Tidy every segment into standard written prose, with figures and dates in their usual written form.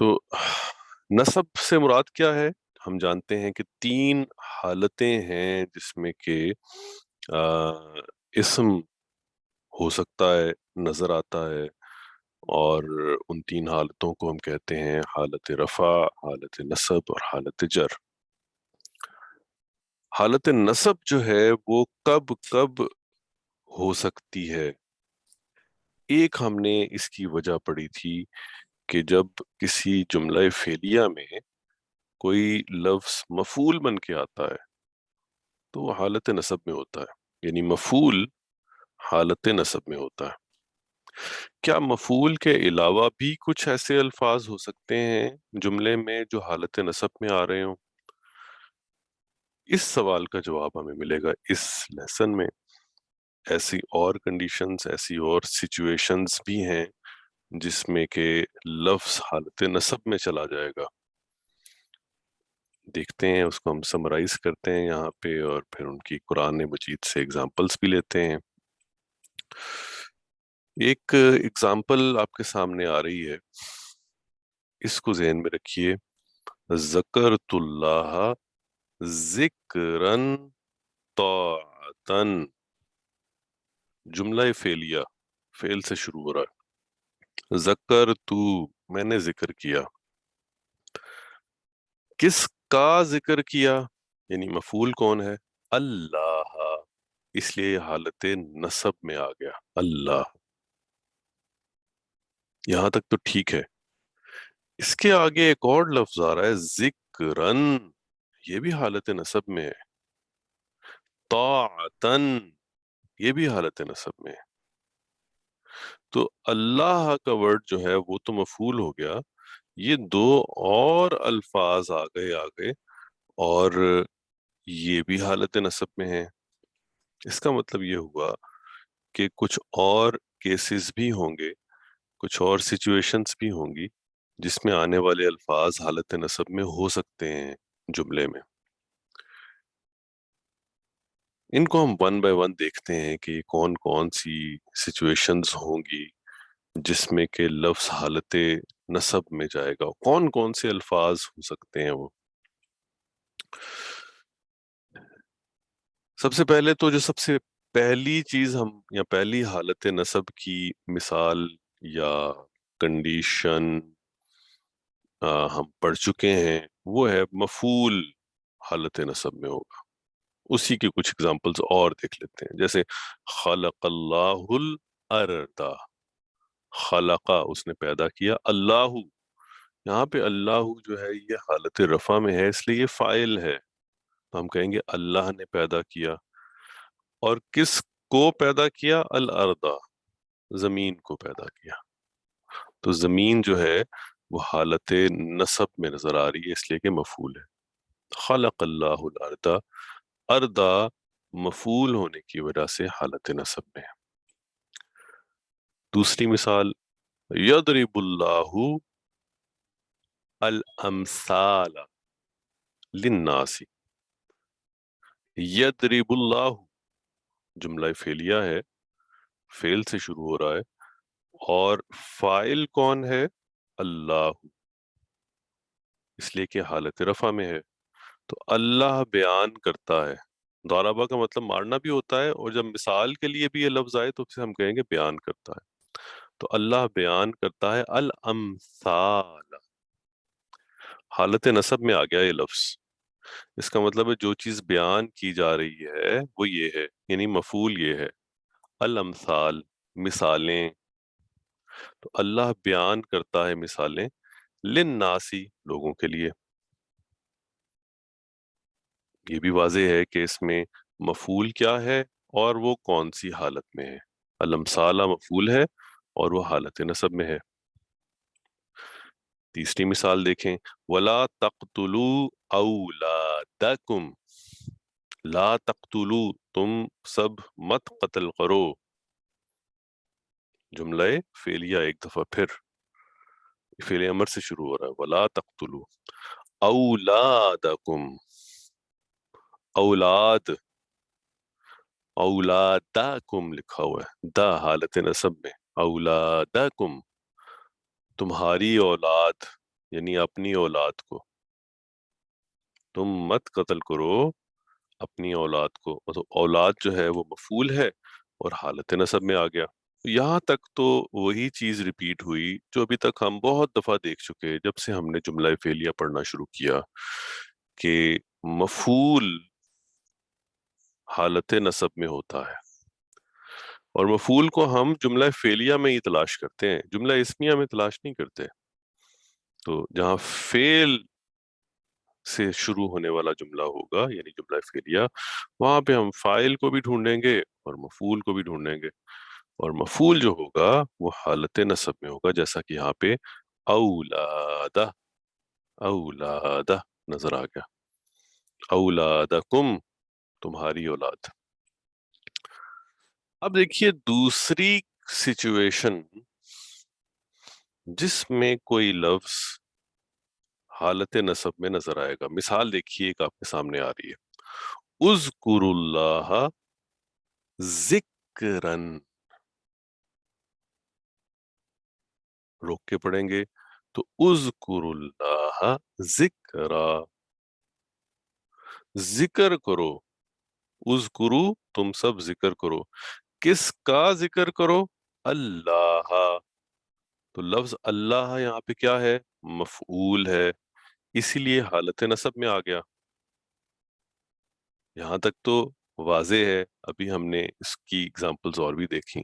تو نسب سے مراد کیا ہے؟ ہم جانتے ہیں کہ تین حالتیں ہیں جس میں کہ آ، اسم ہو سکتا ہے، نظر آتا ہے، اور ان تین حالتوں کو ہم کہتے ہیں حالت رفع، حالت نصب اور حالت جر۔ حالت نصب جو ہے وہ کب کب ہو سکتی ہے؟ ایک ہم نے اس کی وجہ پڑھی تھی کہ جب کسی جملہ فعلیہ میں کوئی لفظ مفعول بن کے آتا ہے تو وہ حالت نصب میں ہوتا ہے، یعنی مفعول حالت نصب میں ہوتا ہے۔ کیا مفعول کے علاوہ بھی کچھ ایسے الفاظ ہو سکتے ہیں جملے میں جو حالت نصب میں آ رہے ہوں؟ اس سوال کا جواب ہمیں ملے گا اس لیسن میں۔ ایسی اور کنڈیشنز، ایسی اور سچویشنز بھی ہیں جس میں کہ لفظ حالت نصب میں چلا جائے گا۔ دیکھتے ہیں، اس کو ہم سمرائز کرتے ہیں یہاں پہ، اور پھر ان کی قرآن مجید سے اگزامپلس بھی لیتے ہیں۔ ایک اگزامپل آپ کے سامنے آ رہی ہے، اس کو ذہن میں رکھیے۔ ذکرت اللہ ذکرن طاعتن، جملہ فعلیہ، فعل سے شروع ہو رہا ہے۔ ذکر تو، میں نے ذکر کیا۔ کس کا ذکر کیا؟ یعنی مفعول کون ہے؟ اللہ، اس لیے یہ حالت نصب میں آ گیا، اللہ۔ یہاں تک تو ٹھیک ہے۔ اس کے آگے ایک اور لفظ آ رہا ہے ذکرن، یہ بھی حالت نصب میں ہے۔ طاعتن، یہ بھی حالت نصب میں ہے۔ تو اللہ کا ورڈ جو ہے وہ تو مفعول ہو گیا، یہ دو اور الفاظ آ گئے اور یہ بھی حالت نصب میں ہے۔ اس کا مطلب یہ ہوا کہ کچھ اور کیسز بھی ہوں گے، کچھ اور سچویشنز بھی ہوں گی جس میں آنے والے الفاظ حالت نصب میں ہو سکتے ہیں جملے میں۔ ان کو ہم ون بائی ون دیکھتے ہیں کہ کون کون سی سچویشنز ہوں گی جس میں کہ لفظ حالت نصب میں جائے گا، کون کون سے الفاظ ہو سکتے ہیں وہ۔ سب سے پہلے تو جو سب سے پہلی چیز ہم، یا پہلی حالت نصب کی مثال یا کنڈیشن ہم پڑھ چکے ہیں، وہ ہے مفعول حالت نصب میں ہوگا۔ اسی کے کچھ اگزامپلز اور دیکھ لیتے ہیں، جیسے خلق اللہ الارض، خلقہ اس نے پیدا کیا، اللہ، یہاں پہ اللہ جو ہے یہ حالت رفع میں ہے، اس لیے یہ فاعل ہے، تو ہم کہیں گے اللہ نے پیدا کیا۔ اور کس کو پیدا کیا؟ الارض، زمین کو پیدا کیا۔ تو زمین جو ہے وہ حالت نصب میں نظر آ رہی ہے، اس لیے کہ مفعول ہے۔ خلق اللہ الارض، اردا مفعول ہونے کی وجہ سے حالت نصب میں ہے۔ دوسری مثال، یضرب اللہ الامثال للناس، یضرب اللہ جملہ فعلیہ ہے، فعل سے شروع ہو رہا ہے، اور فاعل کون ہے؟ اللہ، اس لیے کہ حالت رفع میں ہے۔ تو اللہ بیان کرتا ہے، ضربہ کا مطلب مارنا بھی ہوتا ہے، اور جب مثال کے لیے بھی یہ لفظ آئے تو اسے ہم کہیں گے بیان کرتا ہے۔ تو اللہ بیان کرتا ہے الامثال، حالت نصب میں آ گیا یہ لفظ۔ اس کا مطلب ہے جو چیز بیان کی جا رہی ہے وہ یہ ہے، یعنی مفعول یہ ہے، الامثال، مثالیں۔ تو اللہ بیان کرتا ہے مثالیں، للناسی، لوگوں کے لیے۔ یہ بھی واضح ہے کہ اس میں مفعول کیا ہے اور وہ کون سی حالت میں ہے۔ الامثال مفعول ہے اور وہ حالت نصب میں ہے۔ تیسری مثال دیکھیں، وَلَا تَقْتُلُوا أَوْلَادَكُمْ، لا تقتلوا، تم سب مت قتل کرو، جملہ فعلیہ ایک دفعہ پھر فعل امر سے شروع ہو رہا ہے، وَلَا تَقْتُلُوا أَوْلَادَكُمْ، اولاد، اولادکم لکھا ہوا ہے، دا حالت نصب میں، اولادکم، تمہاری اولاد۔ یعنی اپنی اولاد کو، تم مت قتل کرو اپنی اولاد کو، مطلب اولاد جو ہے وہ مفعول ہے اور حالت نسب میں آ گیا. یہاں تک تو وہی چیز ریپیٹ ہوئی جو ابھی تک ہم بہت دفعہ دیکھ چکے جب سے ہم نے جملہ فعلیہ پڑھنا شروع کیا، کہ مفعول حالت نسب میں ہوتا ہے، اور مفعول کو ہم جملہ فعلیہ میں ہی تلاش کرتے ہیں، جملہ اسمیہ میں تلاش نہیں کرتے. تو جہاں فعل سے شروع ہونے والا جملہ ہوگا یعنی جملہ فعلیہ، وہاں پہ ہم فاعل کو بھی ڈھونڈیں گے اور مفعول کو بھی ڈھونڈیں گے، اور مفعول جو ہوگا وہ حالت نصب میں ہوگا، جیسا کہ یہاں پہ اولادہ، اولادہ نظر آ گیا، اولادکم تمہاری اولاد. اب دیکھیے دوسری سچویشن جس میں کوئی لفظ حالت نصب میں نظر آئے گا. مثال دیکھیے ایک آپ کے سامنے آ رہی ہے، اذکر اللہ ذکرن، روک کے پڑھیں گے تو اذکر اللہ ذکرا، ذکر کرو، اذکرو تم سب ذکر کرو، کس کا ذکر کرو؟ اللہ. تو لفظ اللہ یہاں پہ کیا ہے؟ مفعول ہے، اسی لیے حالت نصب میں آ گیا. یہاں تک تو واضح ہے، ابھی ہم نے اس کی اگزامپلز اور بھی دیکھی.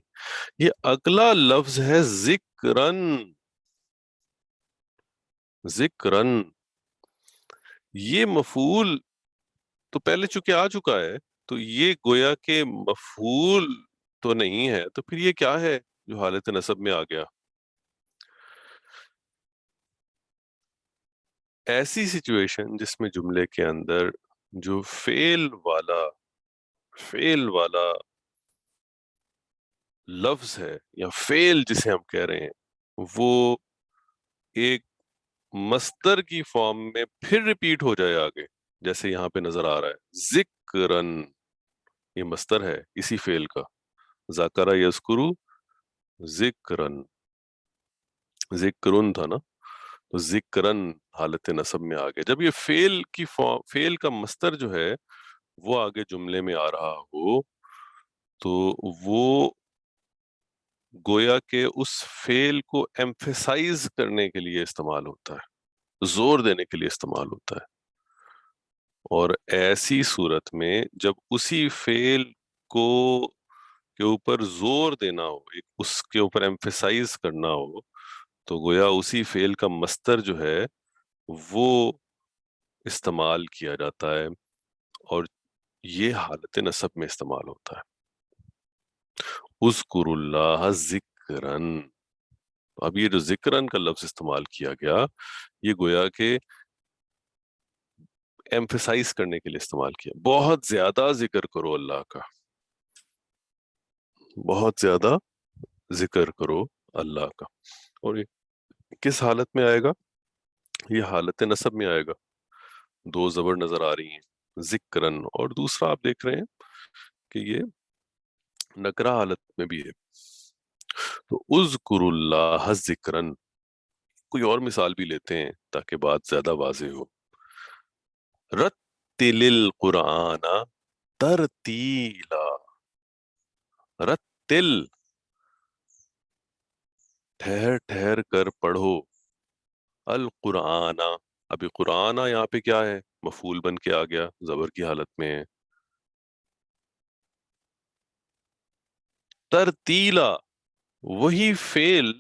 یہ اگلا لفظ ہے ذکرن، ذکرن. یہ مفعول تو پہلے چونکہ آ چکا ہے، تو یہ گویا کہ مفعول تو نہیں ہے، تو پھر یہ کیا ہے جو حالت نصب میں آ گیا؟ ایسی سچویشن جس میں جملے کے اندر جو فعل والا لفظ ہے یا فعل جسے ہم کہہ رہے ہیں، وہ ایک مصدر کی فارم میں پھر ریپیٹ ہو جائے آگے، جیسے یہاں پہ نظر آ رہا ہے ذکرن، یہ مصدر ہے اسی فعل کا، ذکر یذکرو ذکرن، ذکرن تھا نا، تو ذکرن حالت نصب میں آ گیا. جب یہ فعل کا مصدر جو ہے وہ آگے جملے میں آ رہا ہو، تو وہ گویا کہ اس فعل کو ایمفیسائز کرنے کے لیے استعمال ہوتا ہے، زور دینے کے لیے استعمال ہوتا ہے. اور ایسی صورت میں جب اسی فعل کو کے اوپر زور دینا ہو، اس کے اوپر ایمفیسائز کرنا ہو، تو گویا اسی فعل کا مصدر جو ہے وہ استعمال کیا جاتا ہے، اور یہ حالت نصب میں استعمال ہوتا ہے. اذکر اللہ ذکرن. اب یہ جو ذکرن کا لفظ استعمال کیا گیا، یہ گویا کہ ایمفیسائز کرنے کے لیے استعمال کیا، بہت زیادہ ذکر کرو اللہ کا، بہت زیادہ ذکر کرو اللہ کا. اور یہ کس حالت میں آئے گا؟ یہ حالت نصب میں آئے گا. دو زبر نظر آ رہی ہیں، ذکرن، اور دوسرا آپ دیکھ رہے ہیں کہ یہ نکرہ حالت میں بھی ہے. تو اذکر اللہ ذکرن. کوئی اور مثال بھی لیتے ہیں تاکہ بات زیادہ واضح ہو. رتل القرآن ترتیلا، رتل ٹھہر ٹھہر کر پڑھو، القرآن. ابھی قرآن یہاں پہ کیا ہے؟ مفعول بن کے آ گیا، زبر کی حالت میں ہے. ترتیلا وہی فعل،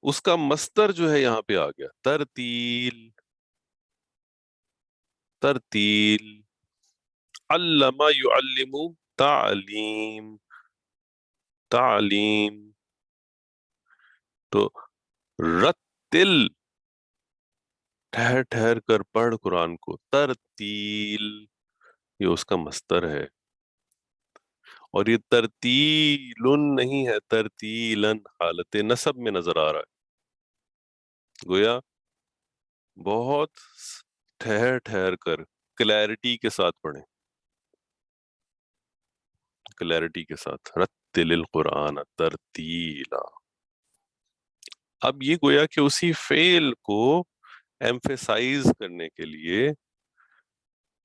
اس کا مصدر جو ہے یہاں پہ آ گیا، ترتیل، ترتیل. علم يعلم تعلیم، تعلیم. تو رتل ٹھہر ٹھہر کر پڑھ قرآن کو، ترتیل یہ اس کا مصدر ہے. اور یہ ترتیل نہیں ہے، ترتیلن حالت نصب میں نظر آ رہا ہے. گویا بہت ٹھہر ٹھہر کر کلیرٹی کے ساتھ پڑھیں، کلیرٹی کے ساتھ. رتل القرآن ترتیلا. اب یہ گویا کہ اسی فعل کو ایمفیسائز کرنے کے لیے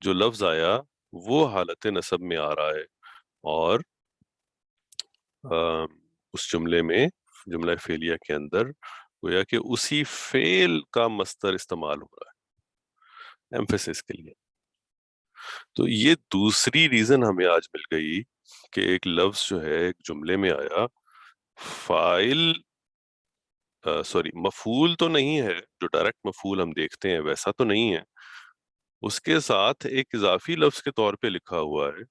جو لفظ آیا وہ حالت نصب میں آ رہا ہے، اور اس جملے میں، جملہ فعلیہ کے اندر گویا کہ اسی فعل کا مصدر استعمال ہو رہا ہے ایمفیسس کے لیے۔ تو یہ دوسری ریزن ہمیں آج مل گئی کہ ایک لفظ جو ہے ایک جملے میں آیا، فاعل سوری مفعول تو نہیں ہے، جو ڈائریکٹ مفعول ہم دیکھتے ہیں ویسا تو نہیں ہے، اس کے ساتھ ایک اضافی لفظ کے طور پہ لکھا ہوا ہے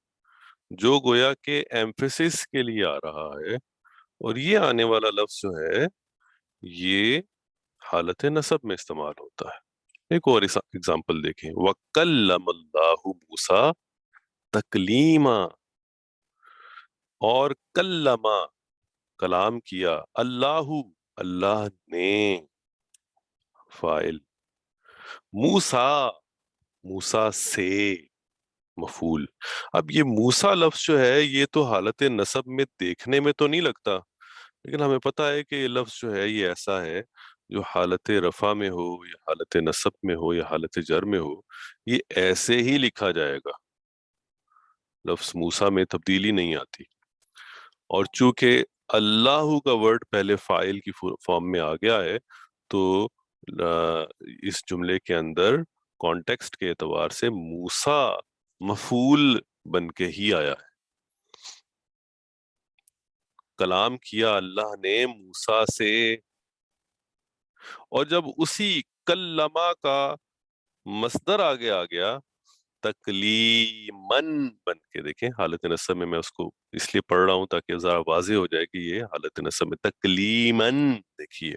جو گویا کہ ایمفیسس کے لیے آ رہا ہے، اور یہ آنے والا لفظ جو ہے یہ حالت نصب میں استعمال ہوتا ہے۔ ایک اور اگزامپل دیکھیں، وَكَلَّمَ اللَّهُ مُوسَىٰ تَكْلِيمًا، اور کلمہ کلام کیا، اللہ اللہ نے فاعل، موسیٰ موسیٰ سے مفعول۔ اب یہ موسیٰ لفظ جو ہے یہ تو حالت نصب میں دیکھنے میں تو نہیں لگتا، لیکن ہمیں پتا ہے کہ یہ لفظ جو ہے یہ ایسا ہے جو حالت رفع میں ہو یا حالت نصب میں ہو یا حالت جر میں ہو، یہ ایسے ہی لکھا جائے گا، لفظ موسیٰ میں تبدیلی نہیں آتی۔ اور چونکہ اللہ کا ورڈ پہلے فاعل کی فارم میں آ گیا ہے، تو اس جملے کے اندر کانٹیکسٹ کے اعتبار سے موسیٰ مفعول بن کے ہی آیا ہے۔ کلام کیا اللہ نے موسیٰ سے، اور جب اسی کلمہ کا مصدر آگے آ گیا تکلیمن بن کے، دیکھیں حالت نصب میں اس کو اس لیے پڑھ رہا ہوں تاکہ ذرا واضح ہو جائے کہ یہ حالت نصب میں تکلیمن، دیکھیے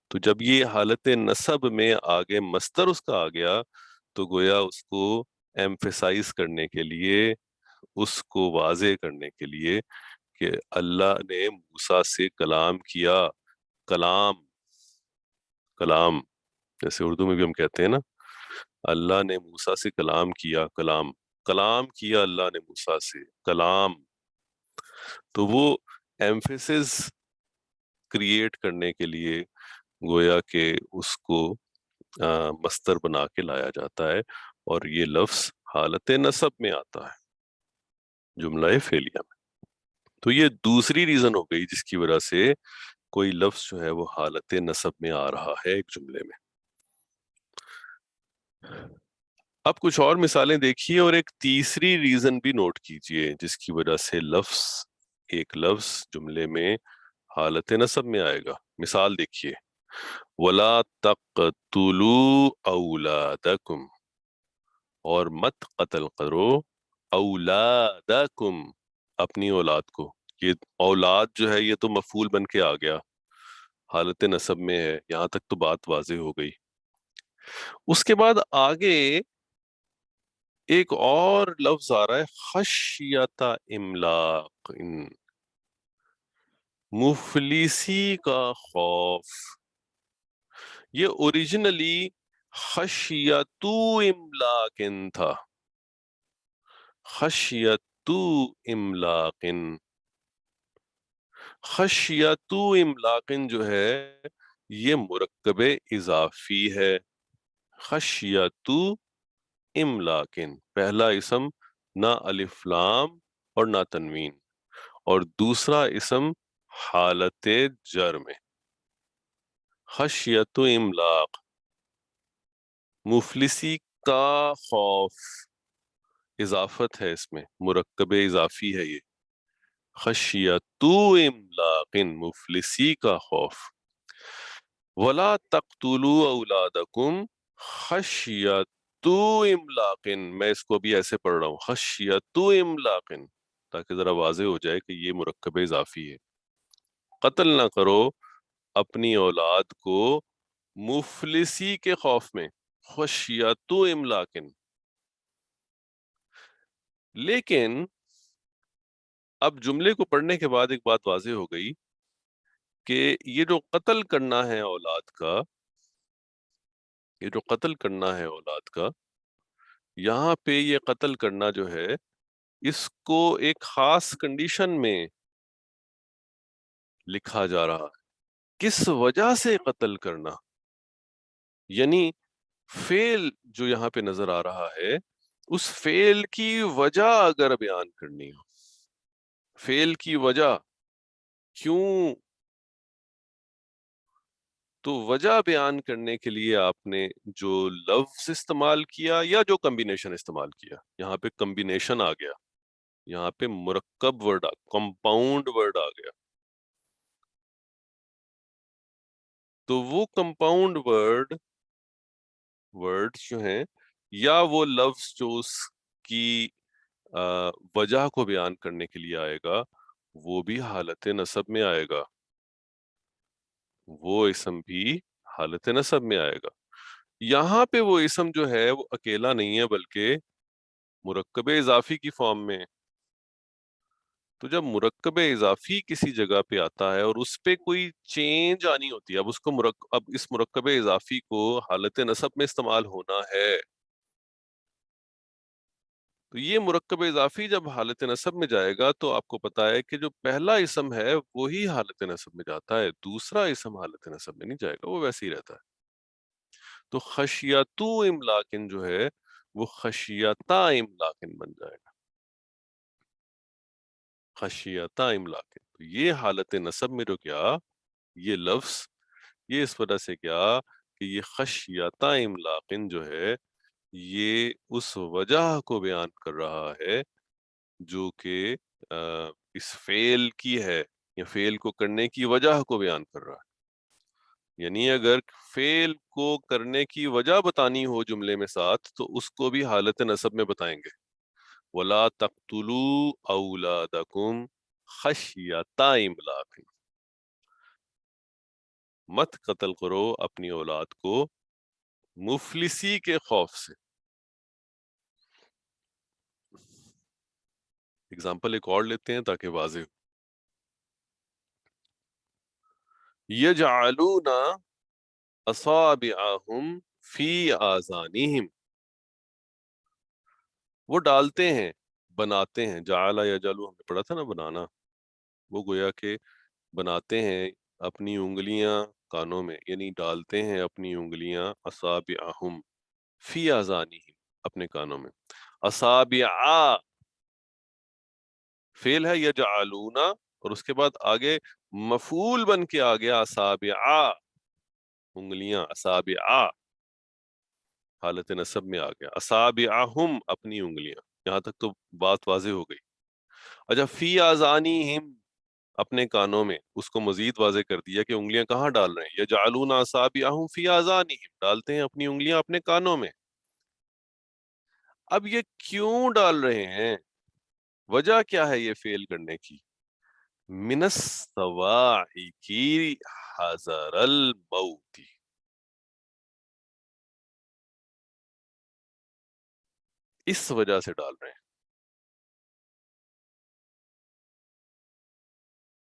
تو جب یہ حالت نصب میں آگے مصدر اس کا آ گیا تو گویا اس کو ایمفیسائز کرنے کے لیے، اس کو واضح کرنے کے لیے کہ اللہ نے موسیٰ سے کلام کیا، کلام کلام جیسے اردو میں بھی ہم کہتے ہیں نا، اللہ نے موسیٰ سے کلام کیا، کلام کلام کیا اللہ نے موسیٰ سے کلام، تو وہ ایمفیسس کریٹ کرنے کے لیے گویا کہ اس کو مصدر بنا کے لایا جاتا ہے، اور یہ لفظ حالت نصب میں آتا ہے جملہ فعلیہ میں۔ تو یہ دوسری ریزن ہو گئی جس کی وجہ سے کوئی لفظ جو ہے وہ حالت نصب میں آ رہا ہے ایک جملے میں۔ اب کچھ اور مثالیں دیکھیے، اور ایک تیسری ریزن بھی نوٹ کیجئے جس کی وجہ سے ایک لفظ جملے میں حالت نصب میں آئے گا۔ مثال دیکھیے، وَلَا تَقْتُلُوا أَوْلَادَكُمْ، اور مت قتل کرو اولادکم، اپنی اولاد کو۔ یہ اولاد جو ہے یہ تو مفعول بن کے آ گیا، حالت نصب میں ہے، یہاں تک تو بات واضح ہو گئی۔ اس کے بعد آگے ایک اور لفظ آ رہا ہے، خشیت املاق، مفلسی کا خوف۔ یہ اوریجنلی خشیت املاق تھا، خشیت املاق، خشیت املاق جو ہے یہ مرکب اضافی ہے۔ خشیت املاق، پہلا اسم نہ الف لام اور نہ تنوین، اور دوسرا اسم حالت جر میں، خشیت املاق، مفلسی کا خوف، اضافت ہے اس میں، مرکب اضافی ہے یہ، خشیت املاق، مفلسی کا خوف۔ وَلَا تَقْتُلُوا أَوْلَادَكُمْ خَشْيَةُ إِمْلَاقٍ، میں اس کو بھی ایسے پڑھ رہا ہوں، خَشْيَةُ إِمْلَاقٍ، تاکہ ذرا واضح ہو جائے کہ یہ مرکب اضافی ہے۔ قتل نہ کرو اپنی اولاد کو مفلسی کے خوف میں، خَشْيَةُ إِمْلَاقٍ۔ لیکن اب جملے کو پڑھنے کے بعد ایک بات واضح ہو گئی کہ یہ جو قتل کرنا ہے اولاد کا، یہ جو قتل کرنا ہے اولاد کا، یہاں پہ یہ قتل کرنا جو ہے اس کو ایک خاص کنڈیشن میں لکھا جا رہا ہے۔ کس وجہ سے قتل کرنا، یعنی فعل جو یہاں پہ نظر آ رہا ہے اس فعل کی وجہ اگر بیان کرنی ہو، فعل کی وجہ کیوں، تو وجہ بیان کرنے کے لیے آپ نے جو لفظ استعمال کیا یا جو کمبینیشن استعمال کیا، یہاں پہ کمبینیشن آ گیا، یہاں پہ مرکب ورڈ کمپاؤنڈ ورڈ آ گیا، تو وہ کمپاؤنڈ ورڈ جو ہیں یا وہ لفظ جو اس کی وجہ کو بیان کرنے کے لیے آئے گا وہ بھی حالت نصب میں آئے گا، وہ اسم بھی حالت نصب میں آئے گا۔ یہاں پہ وہ اسم جو ہے وہ اکیلا نہیں ہے بلکہ مرکب اضافی کی فارم میں، تو جب مرکب اضافی کسی جگہ پہ آتا ہے اور اس پہ کوئی چینج آنی ہوتی ہے، اب اس کو اب اس مرکب اضافی کو حالت نصب میں استعمال ہونا ہے، تو یہ مرکب اضافی جب حالت نصب میں جائے گا تو آپ کو پتا ہے کہ جو پہلا اسم ہے وہی حالت نصب میں جاتا ہے، دوسرا اسم حالت نصب میں نہیں جائے گا، وہ ویسے ہی رہتا ہے۔ تو خشیتو املاکن جو ہے وہ خشیتا املاکن بن جائے گا، خشیتا املاکن، تو یہ حالت نصب میں جو کیا یہ لفظ، یہ اس وجہ سے کیا کہ یہ خشیتا املاکن جو ہے یہ اس وجہ کو بیان کر رہا ہے جو کہ اس فعل کی ہے یا فعل کو کرنے کی وجہ کو بیان کر رہا ہے، یعنی اگر فعل کو کرنے کی وجہ بتانی ہو جملے میں ساتھ تو اس کو بھی حالت نصب میں بتائیں گے، وَلَا تَقْتُلُوا أَوْلَادَكُمْ خَشْيَةَ إِمْلَاقٍ، مت قتل کرو اپنی اولاد کو مفلسی کے خوف سے۔ اگزامپل ایک اور لیتے ہیں تاکہ واضح ہو، یجعلون اصابعہم فی آذانہم، وہ ڈالتے ہیں، بناتے ہیں، جعل یجعلو ہم نے پڑھا تھا نا بنانا، وہ گویا کہ بناتے ہیں اپنی انگلیاں کانوں میں، یعنی ڈالتے ہیں اپنی انگلیاں اصابعہم فی آذانہم اپنے کانوں میں، اصابع فعل ہے یجعلون اور اس کے بعد آگے مفعول بن کے آ گیا اصابع، انگلیاں اصابع حالت نصب میں آ گیا، اصابعہم اپنی انگلیاں، یہاں تک تو بات واضح ہو گئی۔ اچھا فی آذانہم اپنے کانوں میں، اس کو مزید واضح کر دیا کہ انگلیاں کہاں ڈال رہے ہیں، یجعلون اصابعہم فی آذانہم، ڈالتے ہیں اپنی انگلیاں اپنے کانوں میں۔ اب یہ کیوں ڈال رہے ہیں، وجہ کیا ہے یہ فعل کرنے کی، من الصواعق حذر الموت، اس وجہ سے ڈال رہے ہیں۔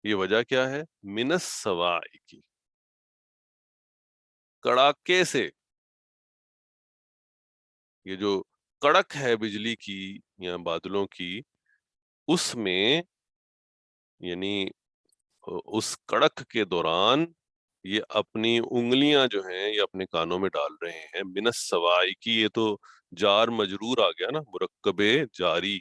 یہ وجہ کیا ہے، من الصواعق، کڑاکے سے، یہ جو کڑک ہے بجلی کی یا بادلوں کی، اس میں یعنی اس کڑک کے دوران یہ اپنی انگلیاں جو ہیں یہ اپنے کانوں میں ڈال رہے ہیں، من الصواعق، یہ تو جار مجرور آ گیا نا، مرکب جاری،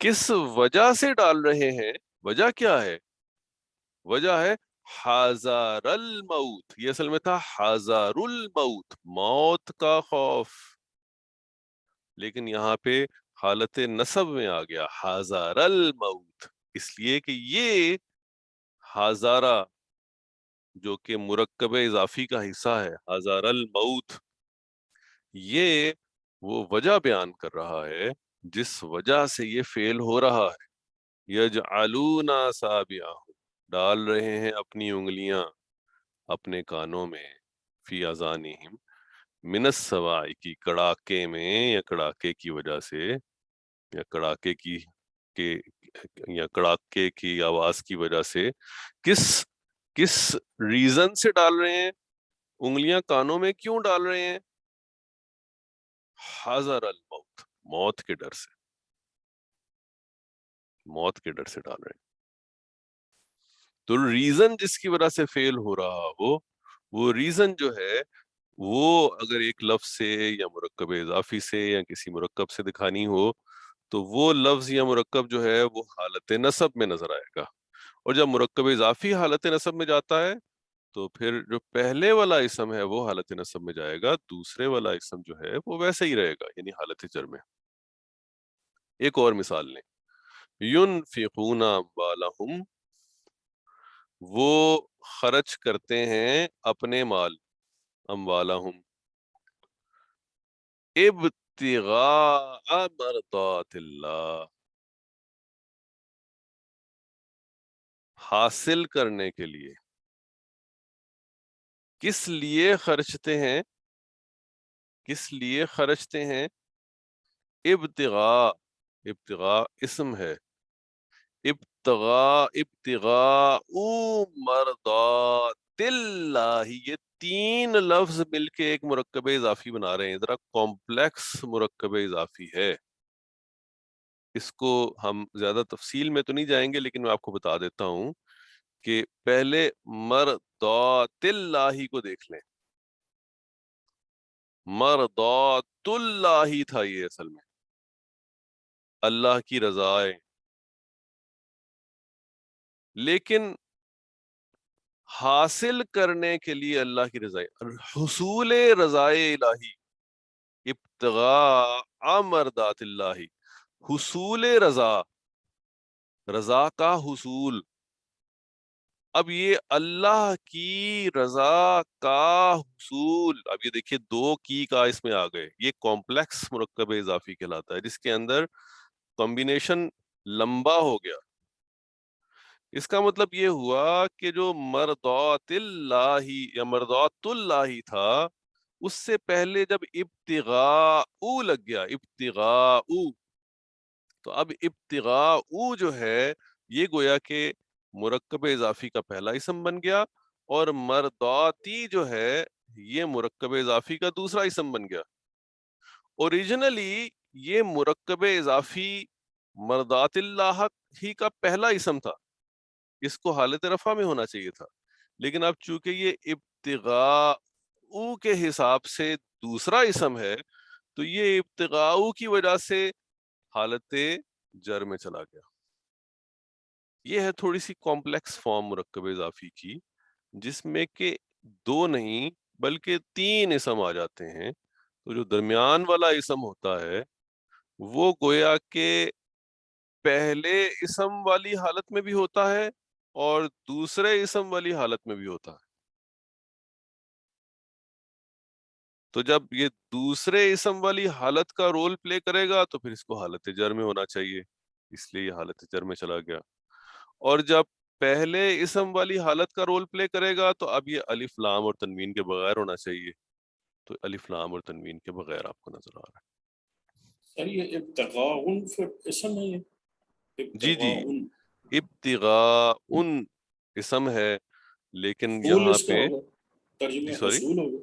کس وجہ سے ڈال رہے ہیں، وجہ کیا ہے، وجہ ہے حذر الموت، یہ اصل میں تھا حذر الموت، موت کا خوف، لیکن یہاں پہ حالت نصب میں آ گیا حذر الموت، اس لیے کہ یہ ہزارہ جو کہ مرکب اضافی کا حصہ ہے، حذر الموت، یہ وہ وجہ بیان کر رہا ہے جس وجہ سے یہ فعل ہو رہا ہے، یجعلون اصابعہم، ڈال رہے ہیں اپنی انگلیاں اپنے کانوں میں، فی اذانہم من الصواعق، کڑاکے میں یا کڑاکے کی وجہ سے، یا کڑاکے کی کے یا کڑاکے کی آواز کی وجہ سے، کس کس ریزن سے ڈال رہے ہیں، انگلیاں کانوں میں کیوں ڈال رہے ہیں، حذر الموت، موت کے ڈر سے، موت کے ڈر سے ڈال رہے ہیں۔ تو ریزن جس کی وجہ سے فیل ہو رہا ہو وہ ریزن جو ہے وہ اگر ایک لفظ سے یا مرکب اضافی سے یا کسی مرکب سے دکھانی ہو تو وہ لفظ یا مرکب جو ہے وہ حالت نصب میں نظر آئے گا، اور جب مرکب اضافی حالت نصب میں جاتا ہے تو پھر جو پہلے والا اسم ہے وہ حالت نصب میں جائے گا، دوسرے والا اسم جو ہے وہ ویسے ہی رہے گا، یعنی حالت جر میں۔ ایک اور مثال لیں، ينفقون اموالهم، وہ خرچ کرتے ہیں اپنے مال، اموالهم، ابتغاء مرضات اللہ، حاصل کرنے کے لیے۔ کس لیے خرچتے ہیں؟ کس لیے خرچتے ہیں؟ ابتغاء، ابتغاء اسم ہے، ابتغاء مرضات اللہ، یہ تین لفظ مل کے ایک مرکب اضافی بنا رہے ہیں، ذرا کمپلیکس مرکب اضافی ہے۔ اس کو ہم زیادہ تفصیل میں تو نہیں جائیں گے، لیکن میں آپ کو بتا دیتا ہوں کہ پہلے مرضات اللہ کو دیکھ لیں، مرضات اللہ تھا یہ اصل میں، اللہ کی رضائیں، لیکن حاصل کرنے کے لیے اللہ کی رضائیں، حصول رضائے الہی، ابتغاء مرضات اللہ، حصول رضا، رضا کا حصول۔ اب یہ اللہ کی رضا کا حصول، اب یہ دیکھیے دو کی کا اس میں آ گئے، یہ کمپلیکس مرکب اضافی کہلاتا ہے جس کے اندر کمبینیشن لمبا ہو گیا۔ اس کا مطلب یہ ہوا کہ جو مرضات اللہ یا مرضات اللہ تھا، اس سے پہلے جب ابتغاء لگ گیا، ابتغاء، تو اب ابتغاء جو ہے یہ گویا کہ مرکب اضافی کا پہلا اسم بن گیا، اور مرضاتی جو ہے یہ مرکب اضافی کا دوسرا اسم بن گیا۔ اوریجنلی یہ مرکب اضافی مرضات اللہ ہی کا پہلا اسم تھا، اس کو حالت رفع میں ہونا چاہیے تھا، لیکن اب چونکہ یہ ابتغاء کے حساب سے دوسرا اسم ہے تو یہ ابتغاء کی وجہ سے حالت جر میں چلا گیا۔ یہ ہے تھوڑی سی کمپلیکس فارم مرکب اضافی کی، جس میں کہ دو نہیں بلکہ تین اسم آ جاتے ہیں۔ تو جو درمیان والا اسم ہوتا ہے وہ گویا کہ پہلے اسم والی حالت میں بھی ہوتا ہے اور دوسرے اسم والی حالت میں بھی ہوتا ہے۔ تو جب یہ دوسرے اسم والی حالت کا رول پلے کرے گا تو پھر اس کو حالت جر میں ہونا چاہیے، اس لیے یہ حالت جر میں چلا گیا۔ اور جب پہلے اسم والی حالت کا رول پلے کرے گا تو اب یہ الف لام اور تنوین کے بغیر ہونا چاہیے، تو الف لام اور تنوین کے بغیر آپ کو نظر آ رہا ہے۔ سر یہ ابتغاء پھر اسم ہے، یہ جی جی، ابتغاء ابتغاء اسم ہے، لیکن حصول یہاں اس کا پہ ہوگا، ترجمہ جی سوری، حصول ہوگا،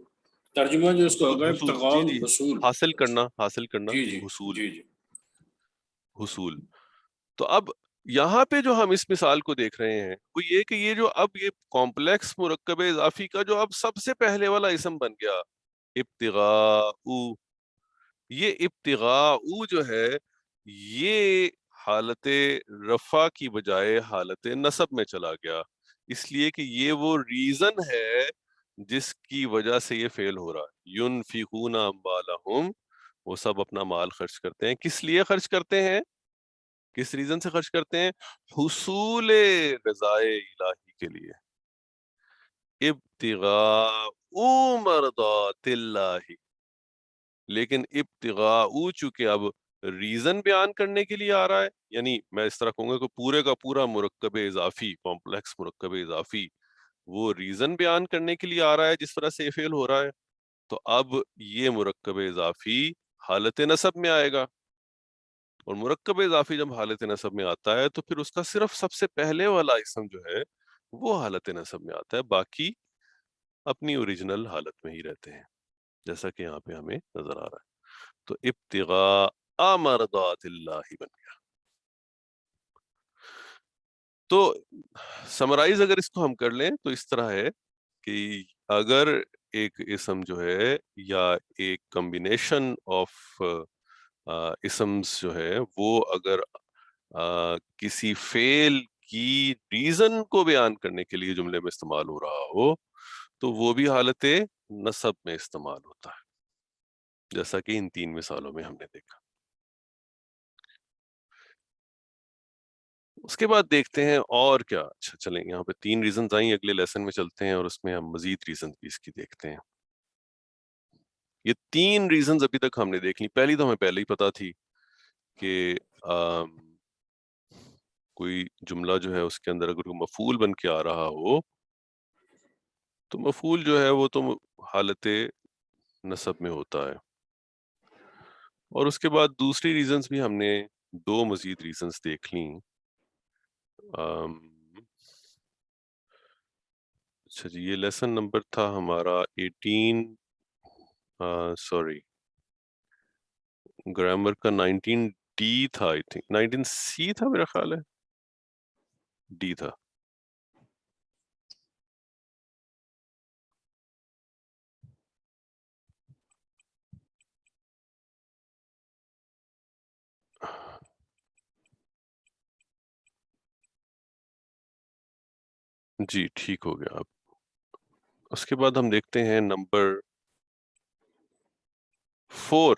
ترجمہ جو اس کا حصول، ہوگا حصول، ابتغاء جی جی، الحصول۔ حاصل کرنا، حاصل کرنا، جی جی حصول، جی جی۔ حصول۔ تو اب یہاں پہ جو ہم اس مثال کو دیکھ رہے ہیں وہ یہ کہ یہ جو اب یہ کمپلیکس مرکب اضافی کا جو اب سب سے پہلے والا اسم بن گیا ابتغاء، یہ ابتغاء جو ہے یہ حالت رفع کی بجائے حالت نصب میں چلا گیا، اس لیے کہ یہ وہ ریزن ہے جس کی وجہ سے یہ فیل ہو رہا ہے۔ ينفقون اموالهم، وہ سب اپنا مال خرچ کرتے ہیں، کس لیے خرچ کرتے ہیں؟ کس ریزن سے خرچ کرتے ہیں؟ حصول رضائے الہی کے لیے، ابتغاء مرضات اللہ۔ لیکن ابتغاء چونکہ اب ریزن بیان کرنے کے لیے آ رہا ہے، یعنی میں اس طرح کہوں گا کہ پورے کا پورا مرکب اضافی، کمپلیکس مرکب اضافی وہ ریزن بیان کرنے کے لیے آ رہا ہے جس طرح سے فعل ہو رہا ہے، تو اب یہ مرکب اضافی حالت نصب میں آئے گا، اور مرکب اضافی جب حالت نصب میں آتا ہے تو پھر اس کا صرف سب سے پہلے والا اسم جو ہے وہ حالت نصب میں آتا ہے، باقی اپنی اوریجنل حالت میں ہی رہتے ہیں، جیسا کہ یہاں پہ ہمیں نظر آ رہا ہے۔ تو ابتغاء مرضات اللہ بن گیا۔ تو سمرائز اگر اس کو ہم کر لیں تو اس طرح ہے کہ اگر ایک اسم جو ہے یا ایک کمبینیشن آف اسمز جو ہے وہ اگر کسی فعل کی ریزن کو بیان کرنے کے لیے جملے میں استعمال ہو رہا ہو تو وہ بھی حالت نصب میں استعمال ہوتا ہے، جیسا کہ ان 3 مثالوں میں ہم نے دیکھا۔ اس کے بعد دیکھتے ہیں اور کیا، اچھا چلیں یہاں پہ 3 ریزنز آئیں، اگلے لیسن میں چلتے ہیں اور اس میں ہم مزید ریزنز بھی اس کی دیکھتے ہیں۔ یہ 3 ریزنز ابھی تک ہم نے دیکھ لی۔ پہلی تو ہمیں پہلے ہی پتا تھی کہ کوئی جملہ جو ہے اس کے اندر اگر کوئی مفعول بن کے آ رہا ہو تو مفعول جو ہے وہ تو حالت نصب میں ہوتا ہے۔ اور اس کے بعد دوسری ریزنز بھی ہم نے 2 مزید ریزنز دیکھ لیں۔ اچھا جی، یہ لیسن نمبر تھا ہمارا 18 سوری گرامر کا 19 ڈی تھا، آئی تھنک 19 سی تھا، میرا خیال ہے ڈی تھا۔ جی ٹھیک ہو گیا۔ اب اس کے بعد ہم دیکھتے ہیں نمبر 4۔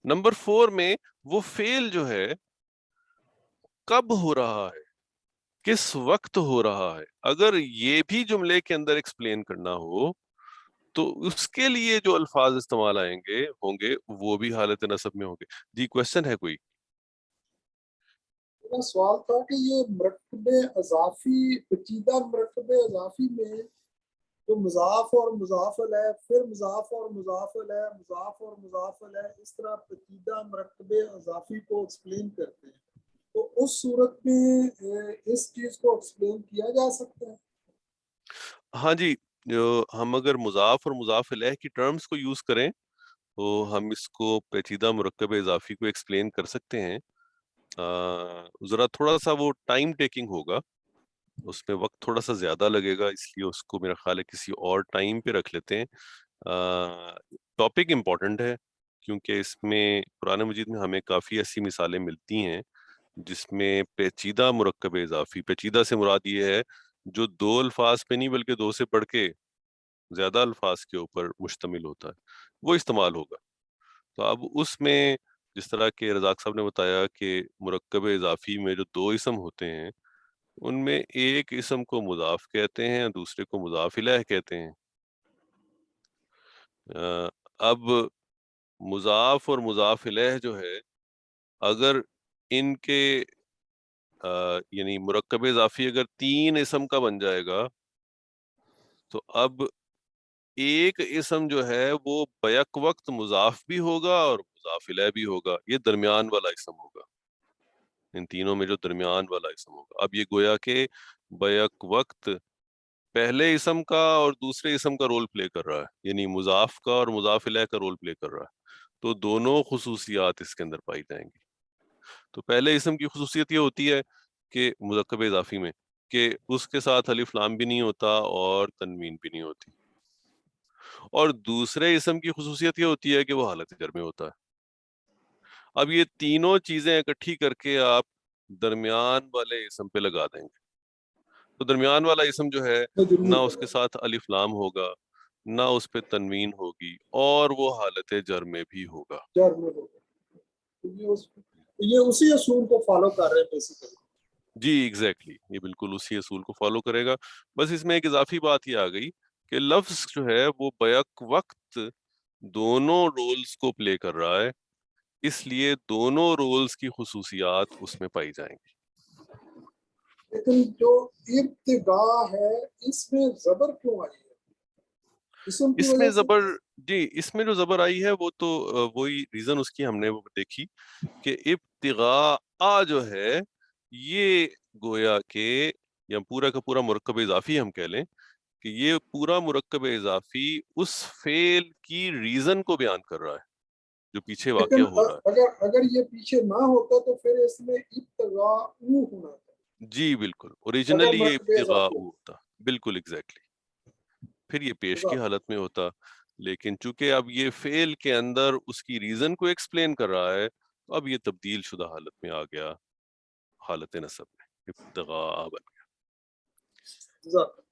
نمبر 4 میں وہ فعل جو ہے کب ہو رہا ہے، کس وقت ہو رہا ہے، اگر یہ بھی جملے کے اندر ایکسپلین کرنا ہو تو اس کے لیے جو الفاظ استعمال ہوں گے وہ بھی حالت نصب میں ہوں گے۔ جی کوشچن ہے کوئی؟ میرا سوال تھا کہ یہ مرکب اضافی، پیچیدہ مرکب اضافی میں جو مضاف اور مضاف الیہ، پھر مضاف اور مضاف الیہ، مضاف اور مضاف الیہ، اس طرح پیچیدہ مرکب اضافی کو ایکسپلین کرتے ہیں، تو اس صورت میں اس چیز کو ایکسپلین کیا جا سکتا ہے؟ ہاں جی، جو ہم اگر مضاف اور مضاف الیہ کی ٹرمز کو یوز کریں تو ہم اس کو پیچیدہ مرکب اضافی کو ایکسپلین کر سکتے ہیں۔ ذرا تھوڑا سا وہ ٹائم ٹیکنگ ہوگا، اس میں وقت تھوڑا سا زیادہ لگے گا، اس لیے اس کو میرا خیال ہے کسی اور ٹائم پہ رکھ لیتے ہیں۔ ٹاپک امپورٹنٹ ہے کیونکہ اس میں قرآن مجید میں ہمیں کافی ایسی مثالیں ملتی ہیں جس میں پیچیدہ مرکب اضافی، پیچیدہ سے مراد یہ ہے جو 2 الفاظ پہ نہیں بلکہ 2 سے بڑھ کے زیادہ الفاظ کے اوپر مشتمل ہوتا ہے، وہ استعمال ہوگا۔ تو اب اس میں جس طرح کہ رزاق صاحب نے بتایا کہ مرکب اضافی میں جو 2 اسم ہوتے ہیں ان میں ایک اسم کو مضاف کہتے ہیں، دوسرے کو مضاف الیہ کہتے ہیں۔ اب مضاف اور مضاف الیہ جو ہے اگر ان کے یعنی مرکب اضافی اگر 3 اسم کا بن جائے گا تو اب ایک اسم جو ہے وہ بیک وقت مضاف بھی ہوگا اور مضاف الیہ بھی ہوگا، یہ درمیان والا اسم ہوگا، ان تینوں میں جو درمیان والا اسم ہوگا۔ اب یہ گویا کہ بیک وقت پہلے اسم کا اور دوسرے اسم کا رول پلے کر رہا ہے، یعنی مضاف کا اور مضاف الیہ کا رول پلے کر رہا ہے، تو دونوں خصوصیات اس کے اندر پائی جائیں گی۔ تو پہلے اسم کی خصوصیت یہ ہوتی ہے کہ مرکب اضافی میں کہ اس کے ساتھ الف لام بھی نہیں ہوتا اور تنوین بھی نہیں ہوتی، اور دوسرے اسم کی خصوصیت یہ ہوتی ہے کہ وہ حالت جر میں ہوتا ہے۔ اب یہ تینوں چیزیں اکٹھی کر کے آپ درمیان والے اسم پہ لگا دیں گے تو درمیان والا اسم جو ہے نہ اس کے ساتھ الف لام ہوگا، نہ اس پہ تنوین ہوگی، اور وہ حالت جر میں بھی ہوگا۔ جر میں ہوگا، یہ اسی اصول کو فالو کر رہے ہیں بیسیکلی۔ جی ایگزیکٹلی، یہ بالکل اسی اصول کو فالو کرے گا، بس اس میں ایک اضافی بات یہ آ گئی کہ لفظ جو ہے وہ بیک وقت دونوں رولز کو پلے کر رہا ہے، اس لیے دونوں رولز کی خصوصیات اس میں پائی جائیں گی۔ لیکن جو ابتدا ہے اس میں زبر کیوں آئی ہے؟ اسم کی اس میں وجہ سے؟ زبر، جی اس میں جو زبر آئی ہے وہ تو وہی ریزن اس کی ہم نے وہ دیکھی کہ ابتغاء جو ہے یہ گویا کہ یا پورا کا پورا مرکب اضافی ہم کہہ لیں کہ یہ پورا مرکب اضافی اس فعل کی ریزن کو بیان کر رہا ہے۔ جو پیچھے واقع لیکن ہو رہا ہے. اگر یہ پیچھے نہ ہوتا تو پھر اس میں ابتغاء ہونا تھا جی بالکل، اگر اوریجنلی یہ مرتبہ ابتغاء اضافی ہوتا، بالکل ایگزیکٹلی، پھر یہ پیش کی اضافی حالت میں ہوتا. لیکن چونکہ اب یہ فعل کے اندر اس کی ریزن کو ایکسپلین کر رہا ہے، تو اب یہ تبدیل شدہ حالت میں آ گیا، حالت نصب میں ابتغاء بن گیا. اضافی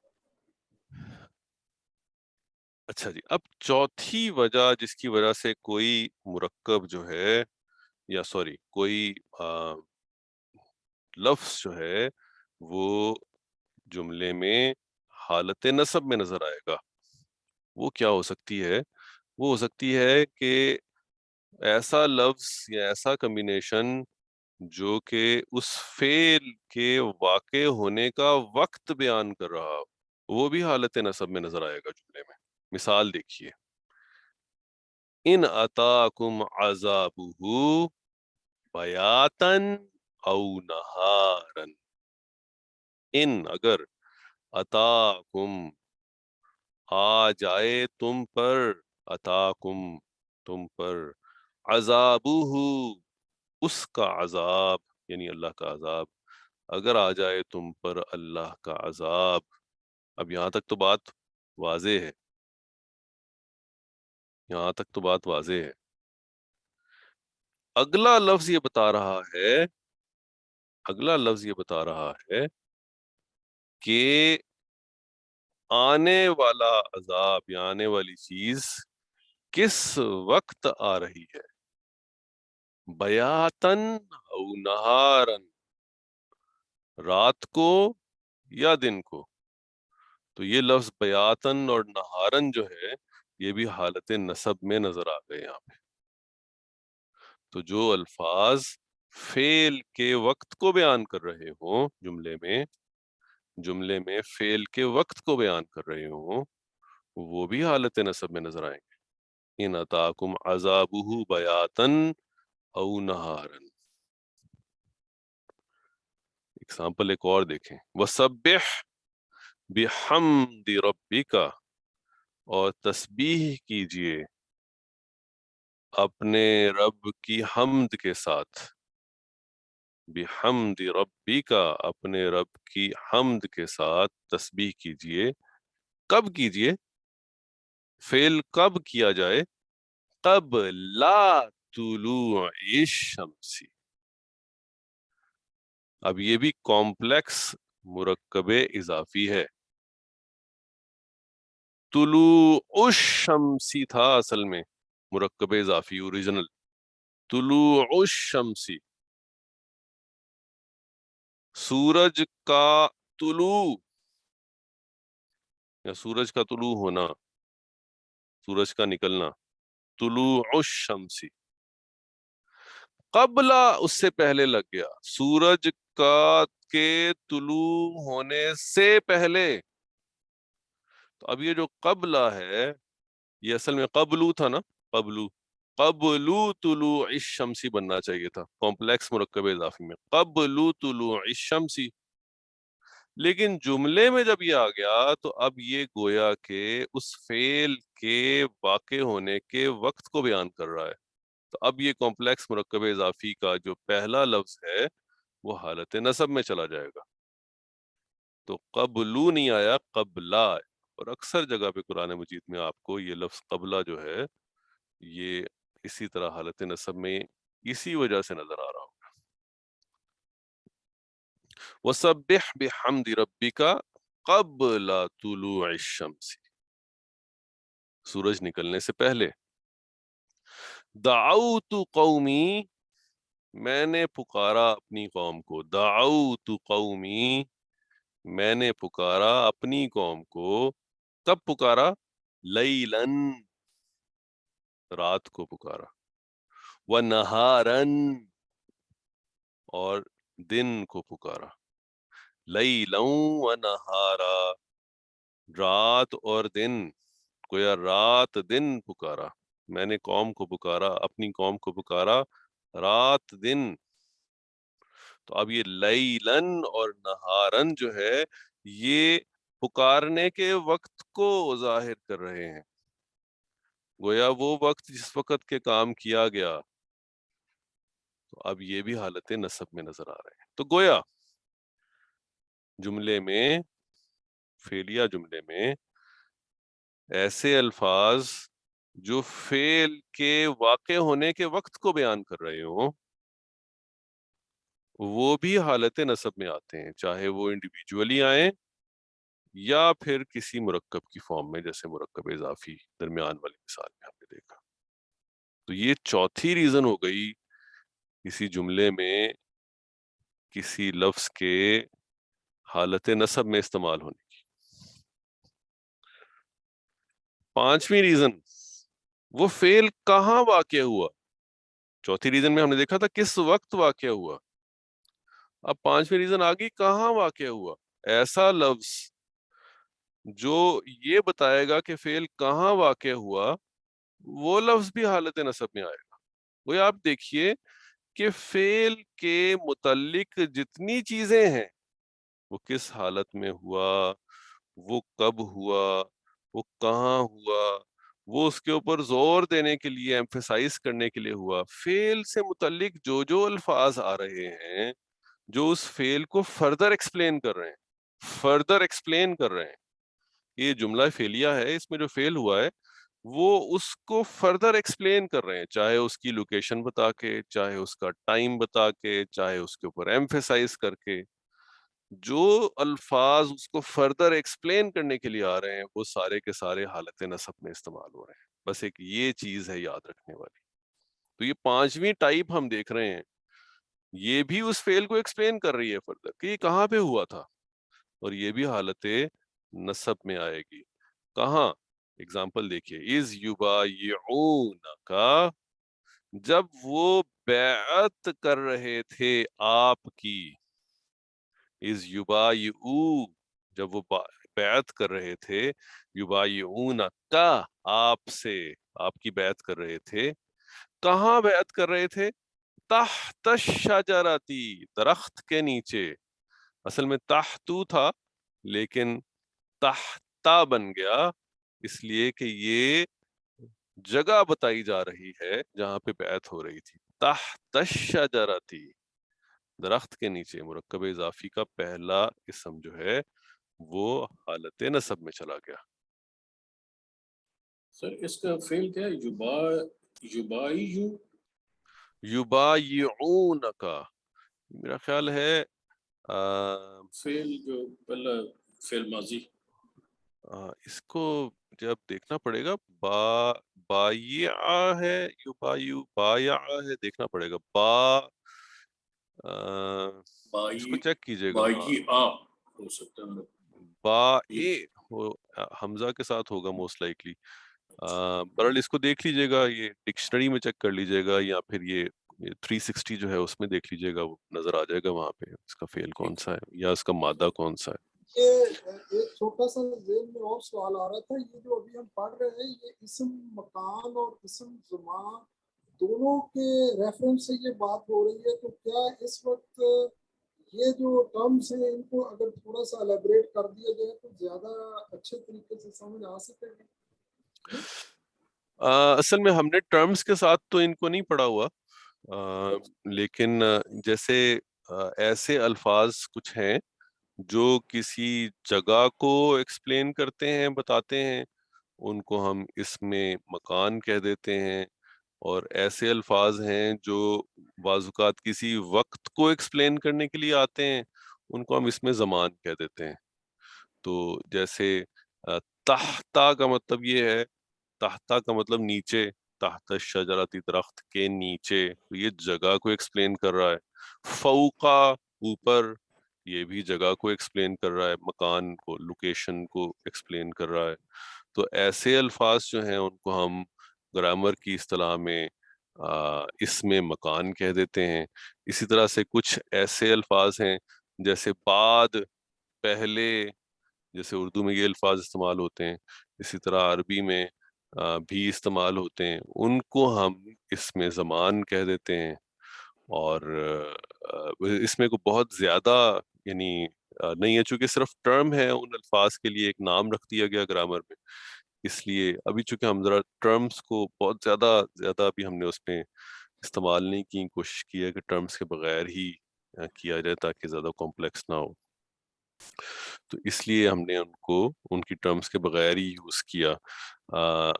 اچھا جی، اب چوتھی وجہ جس کی وجہ سے کوئی مرکب جو ہے، یا سوری کوئی لفظ جو ہے وہ جملے میں حالت نصب میں نظر آئے گا، وہ کیا ہو سکتی ہے؟ وہ ہو سکتی ہے کہ ایسا لفظ یا ایسا کمبینیشن جو کہ اس فعل کے واقع ہونے کا وقت بیان کر رہا ہو، وہ بھی حالت نصب میں نظر آئے گا جملے میں. مثال دیکھیے، ان اتاکم عذابہ بیاتن او نہارن. ان اگر، اتاکم آ جائے تم پر، اتاکم تم پر، عذابہ اس کا عذاب یعنی اللہ کا عذاب، اگر آ جائے تم پر اللہ کا عذاب. اب یہاں تک تو بات واضح ہے، یہاں تک تو بات واضح ہے. اگلا لفظ یہ بتا رہا ہے، اگلا لفظ یہ بتا رہا ہے کہ آنے والا عذاب یا آنے والی چیز کس وقت آ رہی ہے. بیاتن او نہارن، رات کو یا دن کو. تو یہ لفظ بیاتن اور نہارن جو ہے یہ بھی حالت نصب میں نظر آ گئے یہاں پہ. تو جو الفاظ فعل کے وقت کو بیان کر رہے ہوں جملے میں فعل کے وقت کو بیان کر رہے ہوں، وہ بھی حالت نصب میں نظر آئیں گے. ان اتاکم عذابہ بیاتن او نہارن. اگزامپل ایک اور دیکھیں، وَسَبِّحْ بِحَمْدِ رَبِّكَ، اور تسبیح کیجئے اپنے رب کی حمد کے ساتھ. بحمد ربک، اپنے رب کی حمد کے ساتھ تسبیح کیجئے. کب کیجئے؟ فعل کب کیا جائے؟ قبل طلوع الشمس. اب یہ بھی کمپلیکس مرکب اضافی ہے. طلوع الشمس تھا اصل میں مرکب اضافی اوریجنل، طلوع الشمس، سورج کا طلوع یا سورج کا طلوع ہونا، سورج کا نکلنا، طلوع الشمس. قبلہ اس سے پہلے لگ گیا، سورج کا کے طلوع ہونے سے پہلے. تو اب یہ جو قبلہ ہے یہ اصل میں قبلو تھا نا، قبلو، قبلو طلوع الشمس بننا چاہیے تھا کمپلیکس مرکب اضافی میں، قبلو طلوع الشمس. لیکن جملے میں جب یہ آ گیا تو اب یہ گویا کہ اس فعل کے واقع ہونے کے وقت کو بیان کر رہا ہے. تو اب یہ کمپلیکس مرکب اضافی کا جو پہلا لفظ ہے وہ حالت نصب میں چلا جائے گا. تو قبلو نہیں آیا، قبلہ. اور اکثر جگہ پہ قرآن مجید میں آپ کو یہ لفظ قبلہ جو ہے یہ اسی طرح حالت نصب میں اسی وجہ سے نظر آ رہا ہوگا. وَسَبِّحْ بِحَمْدِ رَبِّكَ قَبْلَ طُلُوعِ الشَّمْسِ، سورج نکلنے سے پہلے. دعوت قومی، میں نے پکارا اپنی قوم کو. دعوت قومی، میں نے پکارا اپنی قوم کو. کب پکارا؟ لیلاً، رات کو پکارا. وَنَہَارًا، اور دن کو پکارا. لیلاً وَنَہَارًا، رات اور دن، گویا رات دن پکارا. میں نے قوم کو پکارا، اپنی قوم کو پکارا رات دن. تو اب یہ لیلاً اور نہاراً جو ہے یہ پکارنے کے وقت کو ظاہر کر رہے ہیں. گویا وہ وقت جس وقت کے کام کیا گیا، تو اب یہ بھی حالت نصب میں نظر آ رہے ہیں. تو گویا جملے میں، فعلیہ جملے میں ایسے الفاظ جو فعل کے واقع ہونے کے وقت کو بیان کر رہے ہوں، وہ بھی حالت نصب میں آتے ہیں، چاہے وہ انڈیویجولی آئیں یا پھر کسی مرکب کی فارم میں، جیسے مرکب اضافی درمیان والی مثال میں ہم نے دیکھا. تو یہ چوتھی ریزن ہو گئی کسی جملے میں کسی لفظ کے حالت نصب میں استعمال ہونے کی. پانچویں ریزن، وہ فعل کہاں واقع ہوا. چوتھی ریزن میں ہم نے دیکھا تھا کس وقت واقع ہوا، اب پانچویں ریزن آگی کہاں واقع ہوا. ایسا لفظ جو یہ بتائے گا کہ فعل کہاں واقع ہوا، وہ لفظ بھی حالت نصب میں آئے گا. وہ آپ دیکھیے کہ فعل کے متعلق جتنی چیزیں ہیں، وہ کس حالت میں ہوا، وہ کب ہوا، وہ کہاں ہوا، وہ اس کے اوپر زور دینے کے لیے، ایمفیسائز کرنے کے لیے ہوا. فعل سے متعلق جو جو الفاظ آ رہے ہیں، جو اس فعل کو فردر ایکسپلین کر رہے ہیں. یہ جملہ فعلیہ ہے، اس میں جو فعل ہوا ہے وہ اس کو فردر ایکسپلین کر رہے ہیں، چاہے اس کی لوکیشن بتا کے، چاہے اس کا ٹائم بتا کے، چاہے اس کے اوپر ایمفیسائز کر کے. جو الفاظ اس کو فردر ایکسپلین کرنے کے لیے آ رہے ہیں، وہ سارے کے سارے حالت نصب میں استعمال ہو رہے ہیں. بس ایک یہ چیز ہے یاد رکھنے والی. تو یہ پانچویں ٹائپ ہم دیکھ رہے ہیں، یہ بھی اس فعل کو ایکسپلین کر رہی ہے فردر کہ یہ کہاں پہ ہوا تھا، اور یہ بھی حالت نصب میں آئے گی. کہاں؟ اگزامپل دیکھیے، از یبایعونک، جب وہ بیعت کر رہے تھے آپ کی. از یبایعو، جب وہ بیعت کر رہے تھے، یبایعونک، آپ سے، آپ کی بیعت کر رہے تھے. کہاں بیعت کر رہے تھے؟ تحت الشجرتی، درخت کے نیچے. اصل میں تحتو تھا لیکن تحتا بن گیا، اس لیے کہ یہ جگہ بتائی جا رہی ہے جہاں پہ بیعت ہو رہی تھی. تحت الشجرتی، درخت کے نیچے. مرکب اضافی کا پہلا قسم جو ہے وہ حالت نصب میں چلا گیا. سر اس کا فعل کیا ہے؟ یبایعو، یبایعونک، میرا خیال ہے فعل جو پہلا فعل ماضی. اس کو جب دیکھنا پڑے گا، بایع ہے، یبایع، بایع ہے، دیکھنا پڑے گا. اس کو چیک کیجئے گا. ہاں، بایعہ ہو سکتا ہے. بائع ہو، حمزہ کے ساتھ ہوگا موسٹ لائکلی. برحال اس کو دیکھ لیجئے گا، یہ ڈکشنری میں چیک کر لیجئے گا، یا پھر یہ 360 جو ہے اس میں دیکھ لیجئے گا، وہ نظر آ جائے گا وہاں پہ اس کا فعل کون سا ہے یا اس کا مادہ کون سا ہے. ایک چھوٹا سا ذہن میں اور سوال آ رہا تھا، یہ جو ابھی ہم پڑھ رہے ہیں یہ اسم مکان اور اسم زمان دونوں کے ریفرنس سے یہ بات ہو رہی ہے، تو کیا اس وقت یہ جو ٹرمز ہیں ان کو اگر تھوڑا سا الیبریٹ کر دیا جائے تو زیادہ اچھے طریقے سے سمجھ آ سکے گا؟ اصل میں ہم نے ٹرمز کے ساتھ تو ان کو نہیں پڑھا ہوا، لیکن جیسے ایسے الفاظ کچھ ہیں جو کسی جگہ کو ایکسپلین کرتے ہیں، بتاتے ہیں، ان کو ہم اسم مکان کہہ دیتے ہیں. اور ایسے الفاظ ہیں جو بعض اوقات کسی وقت کو ایکسپلین کرنے کے لیے آتے ہیں، ان کو ہم اسم زمان کہہ دیتے ہیں. تو جیسے تحتا کا مطلب یہ ہے، تحتا کا مطلب نیچے، تحت الشجرتی، درخت کے نیچے، تو یہ جگہ کو ایکسپلین کر رہا ہے. فوقا، اوپر، یہ بھی جگہ کو ایکسپلین کر رہا ہے، مکان کو، لوکیشن کو ایکسپلین کر رہا ہے. تو ایسے الفاظ جو ہیں ان کو ہم گرامر کی اصطلاح میں اسم مکان کہہ دیتے ہیں. اسی طرح سے کچھ ایسے الفاظ ہیں جیسے بعد، پہلے، جیسے اردو میں یہ الفاظ استعمال ہوتے ہیں، اسی طرح عربی میں بھی استعمال ہوتے ہیں، ان کو ہم اسم زمان کہہ دیتے ہیں. اور اس میں کو بہت زیادہ یعنی نہیں ہے، چونکہ صرف ٹرم ہے، ان الفاظ کے لیے ایک نام رکھ دیا گیا گرامر میں. اس لیے ابھی چونکہ ہم ذرا ٹرمز کو بہت زیادہ ابھی ہم نے اس میں استعمال نہیں کی، کوشش کی ہے کہ ٹرمز کے بغیر ہی کیا جائے تاکہ زیادہ کمپلیکس نہ ہو، تو اس لیے ہم نے ان کی ٹرمز کے بغیر ہی یوز کیا۔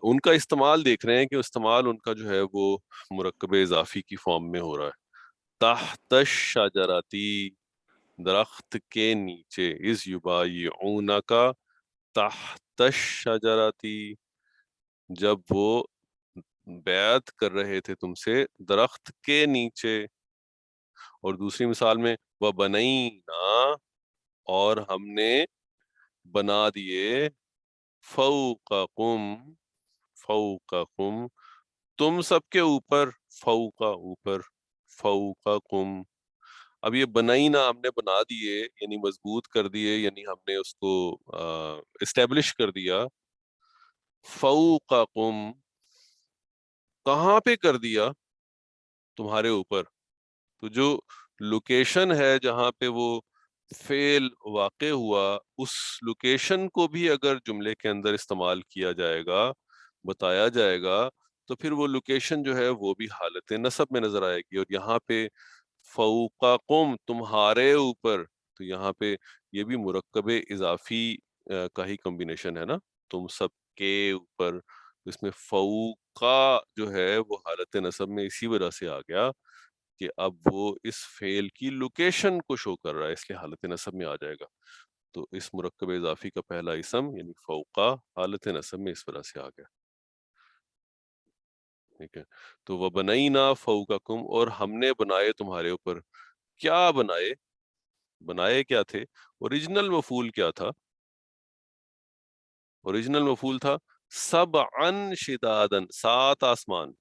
ان کا استعمال دیکھ رہے ہیں کہ استعمال ان کا جو ہے وہ مرکب اضافی کی فارم میں ہو رہا ہے۔ تحت الشجرتی، درخت کے نیچے، از یبایعونک تحت الشجرتی، جب وہ بیعت کر رہے تھے تم سے درخت کے نیچے۔ اور دوسری مثال میں وَبَنَيْنَا، اور ہم نے بنا دیے فوقکم، فوقکم تم سب کے اوپر، فوقا اوپر، فوقکم۔ اب یہ بنائینا ہم نے بنا دیے یعنی مضبوط کر دیے، یعنی ہم نے اس کو اسٹیبلش کر دیا۔ فوقکم کہاں پہ کر دیا؟ تمہارے اوپر۔ تو جو لوکیشن ہے جہاں پہ وہ فعل واقع ہوا، اس لوکیشن کو بھی اگر جملے کے اندر استعمال کیا جائے گا، بتایا جائے گا، تو پھر وہ لوکیشن جو ہے وہ بھی حالت نصب میں نظر آئے گی۔ اور یہاں پہ فوقکم تمہارے اوپر، تو یہاں پہ یہ بھی مرکب اضافی کا ہی کمبینیشن ہے نا، تم سب کے اوپر۔ اس میں فوقا جو ہے وہ حالت نصب میں اسی وجہ سے آ گیا کہ اب وہ اس فعل کی لوکیشن کو شو کر رہا ہے، اس لیے حالت نصب میں آ جائے گا۔ تو اس مرکب اضافی کا پہلا اسم یعنی فوقا حالت نصب میں اس وجہ سے آ گیا، ٹھیک ہے۔ تو وَبَنَيْنَا فَوْقَكُمْ، اور ہم نے بنائے تمہارے اوپر۔ کیا بنائے؟ بنائے کیا تھے؟ اوریجنل مفعول کیا تھا؟ اوریجنل مفعول تھا سبعن شدادن، 7 آسمان۔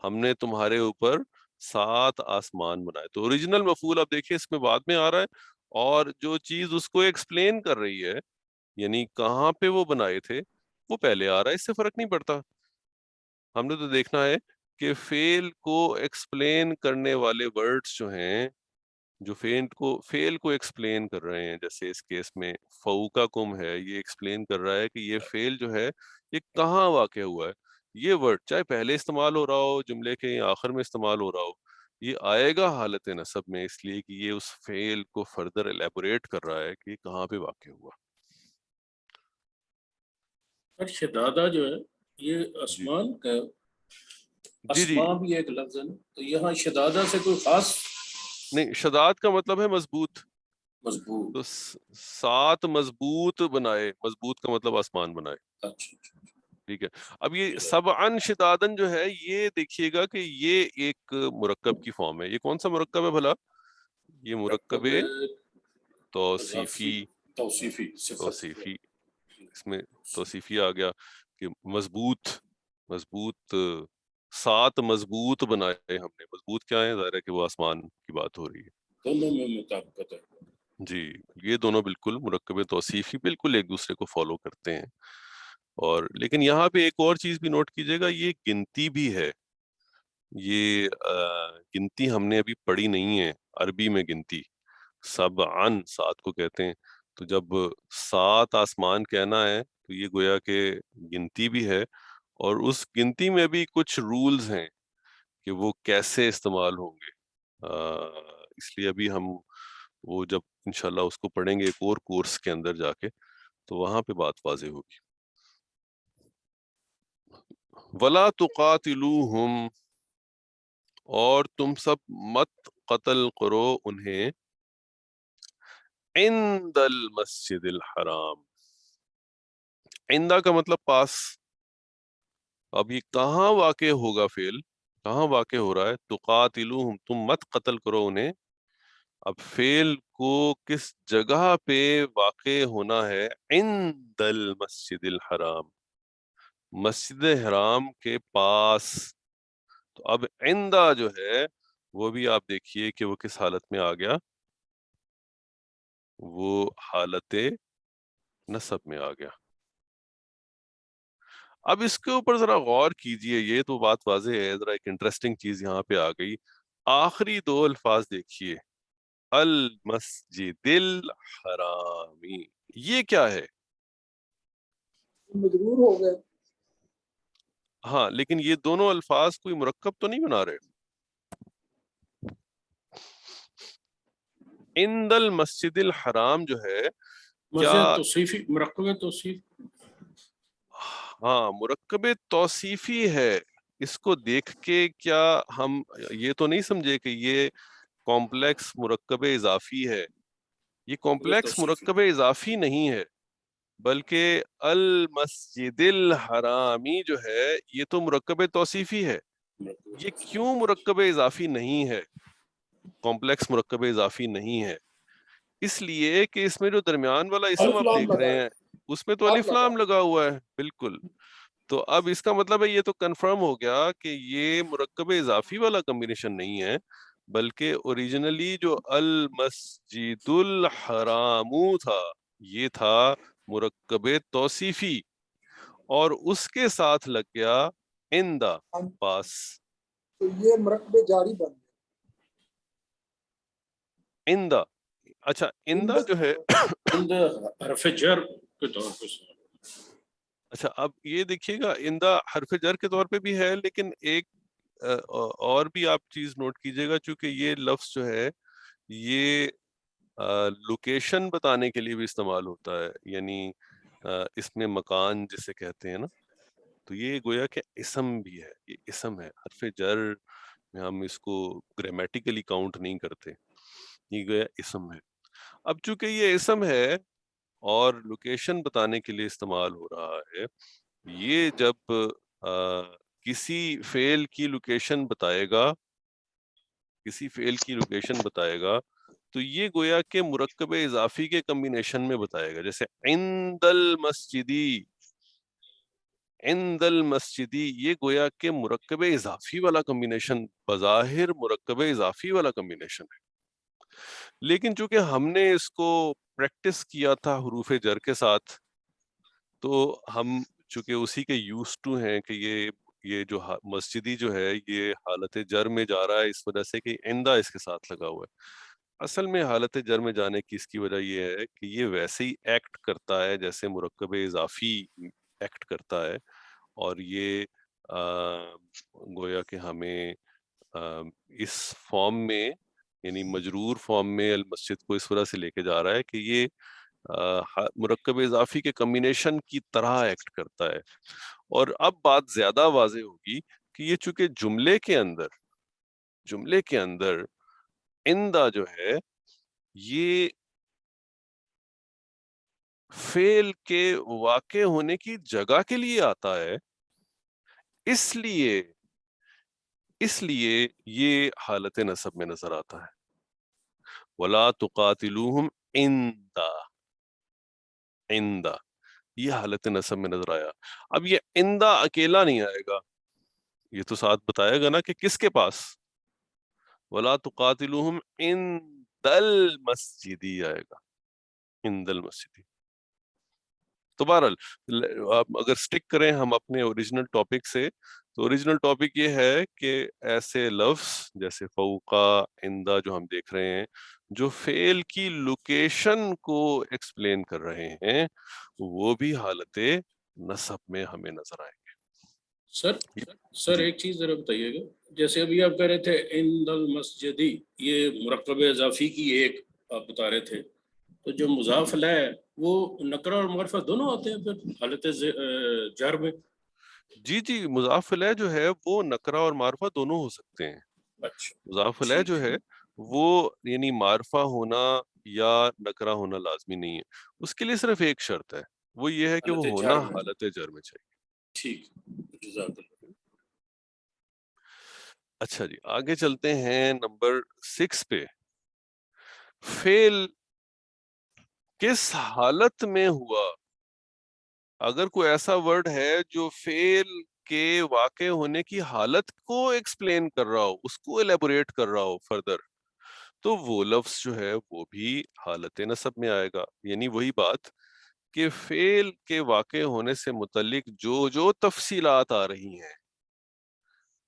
ہم نے تمہارے اوپر 7 آسمان بنائے۔ تو اوریجنل مفعول آپ دیکھیں اس میں بعد میں آ رہا ہے، اور جو چیز اس کو ایکسپلین کر رہی ہے یعنی کہاں پہ وہ بنائے تھے وہ پہلے آ رہا ہے، اس سے فرق نہیں پڑتا۔ ہم نے تو دیکھنا ہے کہ فعل کو ایکسپلین کرنے والے ورڈز جو ہیں، جو فعل کو ایکسپلین کر رہے ہیں، جیسے اس کیس میں فوقکم ہے، یہ ایکسپلین کر رہا ہے کہ یہ فعل جو ہے یہ کہاں واقع ہوا ہے۔ یہ ورڈ چاہے پہلے استعمال ہو رہا ہو جملے کے یا آخر میں استعمال ہو رہا ہو، یہ آئے گا حالت نصب میں، اس لیے کہ یہ اس فعل کو فردر ایلیبوریٹ کر رہا ہے کہ یہ کہاں پہ واقع ہوا۔ اور شدادہ جو ہے یہ جی آسمان کا جی جی، اسما بھی ایک لفظ ہے نا، تو یہاں شدادہ سے کوئی خاص نہیں، شداد کا مطلب ہے مضبوط۔ مضبوط؟ تو 7 مضبوط بنائے، مضبوط کا مطلب آسمان بنائے، اچھا ٹھیک ہے۔ اب یہ سبعن شدادن جو ہے، یہ دیکھیے گا کہ یہ ایک مرکب کی فارم ہے۔ یہ کون سا مرکب ہے بھلا؟ یہ مرکب مرکب توصیفی، اضافی، توصیفی صفت۔ توصیفی، اس میں توصیفی آ گیا کہ مضبوط 7 مضبوط بنائے ہم نے۔ مضبوط کیا ہے؟ ظاہر ہے کہ وہ آسمان کی بات ہو رہی ہے۔ دونوں میں مطابقت ہے۔ جی، یہ دونوں بالکل مرکب توصیفی بالکل ایک دوسرے کو فالو کرتے ہیں۔ اور لیکن یہاں پہ ایک اور چیز بھی نوٹ کیجیے گا، یہ گنتی بھی ہے۔ یہ گنتی ہم نے ابھی پڑھی نہیں ہے، عربی میں گنتی سبعن 7 کو کہتے ہیں۔ تو جب 7 آسمان کہنا ہے تو یہ گویا کہ گنتی بھی ہے، اور اس گنتی میں بھی کچھ رولز ہیں کہ وہ کیسے استعمال ہوں گے۔ اس لیے ابھی ہم وہ جب انشاءاللہ اس کو پڑھیں گے ایک اور کورس کے اندر جا کے، تو وہاں پہ بات واضح ہوگی۔ وَلَا تُقَاتِلُوهُمْ، اور تم سب مت قتل کرو انہیں، عند المسجد الحرام، عندہ کا مطلب پاس۔ اب یہ کہاں واقع ہوگا فعل، کہاں واقع ہو رہا ہے؟ تقاتلوہم، تم مت قتل کرو انہیں۔ اب فعل کو کس جگہ پہ واقع ہونا ہے؟ عند المسجد الحرام، مسجد حرام کے پاس۔ تو اب عندہ جو ہے وہ بھی آپ دیکھیے کہ وہ کس حالت میں آ گیا، وہ حالت نصب میں آ گیا۔ اب اس کے اوپر ذرا غور کیجئے، یہ تو بات واضح ہے، ذرا ایک انٹرسٹنگ چیز یہاں پہ آ گئی۔ آخری 2 الفاظ دیکھیے، المسجد الحرامی، یہ کیا ہے؟ مجرور ہو گئے. ہاں لیکن یہ دونوں الفاظ کوئی مرکب تو نہیں بنا رہے. عند المسجد الحرام جو ہے کیا مسجد توصیفی مرکب توصیف. ہاں مرکب توصیفی ہے. اس کو دیکھ کے کیا ہم یہ تو نہیں سمجھے کہ یہ کمپلیکس مرکب اضافی ہے. یہ کمپلیکس توصیفی مرکب اضافی نہیں ہے بلکہ المسجد الحرامی جو ہے یہ تو مرکب توصیفی ہے. یہ کیوں مرکب اضافی نہیں ہے، کمپلیکس مرکب اضافی نہیں ہے؟ اس لیے کہ اس میں جو درمیان والا اسم الف آپ لام دیکھ لگا رہے ہے. ہیں اس میں تو الف لام لگا ہوا ہے. بالکل. تو اب اس کا مطلب ہے یہ تو کنفرم ہو گیا کہ یہ مرکب اضافی والا کمبینیشن نہیں ہے بلکہ اوریجنلی جو المسجد الحرام تھا یہ تھا مرکب توصیفی اور اس کے ساتھ لگ گیا اندا پاس. تو یہ مرکب جاری بن گئے. اندا اچھا اندا جو ہے عند حرف جر کے طور پہ. اچھا اب یہ دیکھیے گا اندا حرف جر کے طور پہ بھی ہے لیکن ایک اور بھی آپ چیز نوٹ کیجئے گا چونکہ یہ لفظ جو ہے یہ لوکیشن بتانے کے لیے بھی استعمال ہوتا ہے. یعنی اس میں مکان جسے کہتے ہیں نا تو یہ گویا کہ اسم بھی ہے. یہ اسم ہے. حرف جر میں ہم اس کو گرامیٹیکلی کاؤنٹ نہیں کرتے. یہ گویا اسم ہے. اب چونکہ یہ اسم ہے اور لوکیشن بتانے کے لیے استعمال ہو رہا ہے یہ جب کسی فعل کی لوکیشن بتائے گا تو یہ گویا کہ مرکب اضافی کے کمبینیشن میں بتائے گا. جیسے عند المسجدی یہ گویا کہ مرکب اضافی والا کمبینیشن، بظاہر مرکب اضافی والا کمبینیشن ہے. لیکن چونکہ ہم نے اس کو پریکٹس کیا تھا حروف جر کے ساتھ تو ہم چونکہ اسی کے یوز ٹو ہیں کہ یہ جو مسجدی جو ہے یہ حالت جر میں جا رہا ہے اس وجہ سے کہ عندہ اس کے ساتھ لگا ہوا ہے. اصل میں حالت جر میں جانے کی اس کی وجہ یہ ہے کہ یہ ویسے ہی ایکٹ کرتا ہے جیسے مرکب اضافی ایکٹ کرتا ہے اور یہ گویا کہ ہمیں اس فارم میں یعنی مجرور فارم میں المسجد کو اس وجہ سے لے کے جا رہا ہے کہ یہ مرکب اضافی کے کمبینیشن کی طرح ایکٹ کرتا ہے. اور اب بات زیادہ واضح ہوگی کہ یہ چونکہ جملے کے اندر اندا جو ہے یہ فعل کے واقع ہونے کی جگہ کے لیے آتا ہے اس لیے یہ حالت نصب میں نظر آتا ہے. وَلَا تُقَاتِلُوهُمْ عِنْدَ یہ حالت نصب میں نظر آیا. اب یہ عِنْدَ اکیلا نہیں آئے گا، یہ تو ساتھ بتایا گا نا کہ کس کے پاس. وَلَا تُقَاتِلُوهُمْ عِنْدَ الْمَسْجِدِ آئے گا. عِنْدَ الْمَسْجِدِ. تو بہرحال اگر سٹک کریں ہم اپنے اوریجنل ٹاپک سے تو اوریجنل ٹاپک یہ ہے کہ ایسے لفظ جیسے فوقا عندہ جو ہم دیکھ رہے ہیں جو فعل کی لوکیشن کو ایکسپلین کر رہے ہیں وہ بھی حالت نصب میں ہمیں نظر آئیں گے. سر جی ایک چیز ذرا بتائیے گا، جیسے ابھی آپ کہہ رہے تھے عند المسجدی یہ مرکب اضافی کی ایک آپ بتا رہے تھے، تو جو مضاف ہے وہ نکرہ اور معرفہ دونوں آتے ہیں پھر حالت جر میں؟ جی مضاف الیہ جو ہے وہ نکرہ اور معرفہ دونوں ہو سکتے ہیں. اچھا مضاف الیہ جو ہے وہ یعنی معرفہ ہونا یا نکرہ ہونا لازمی نہیں ہے. اس کے لیے صرف ایک شرط ہے، وہ یہ ہے کہ وہ حالت ہونا جر میں. حالت جر میں چاہیے. ٹھیک، جزاک اللہ. اچھا جی آگے چلتے ہیں نمبر 6 پہ. فعل کس حالت میں ہوا؟ اگر کوئی ایسا ورڈ ہے جو فعل کے واقع ہونے کی حالت کو ایکسپلین کر رہا ہو، اس کو ایلیبوریٹ کر رہا ہو فردر، تو وہ لفظ جو ہے وہ بھی حالت نصب میں آئے گا. یعنی وہی بات کہ فعل کے واقع ہونے سے متعلق جو تفصیلات آ رہی ہیں،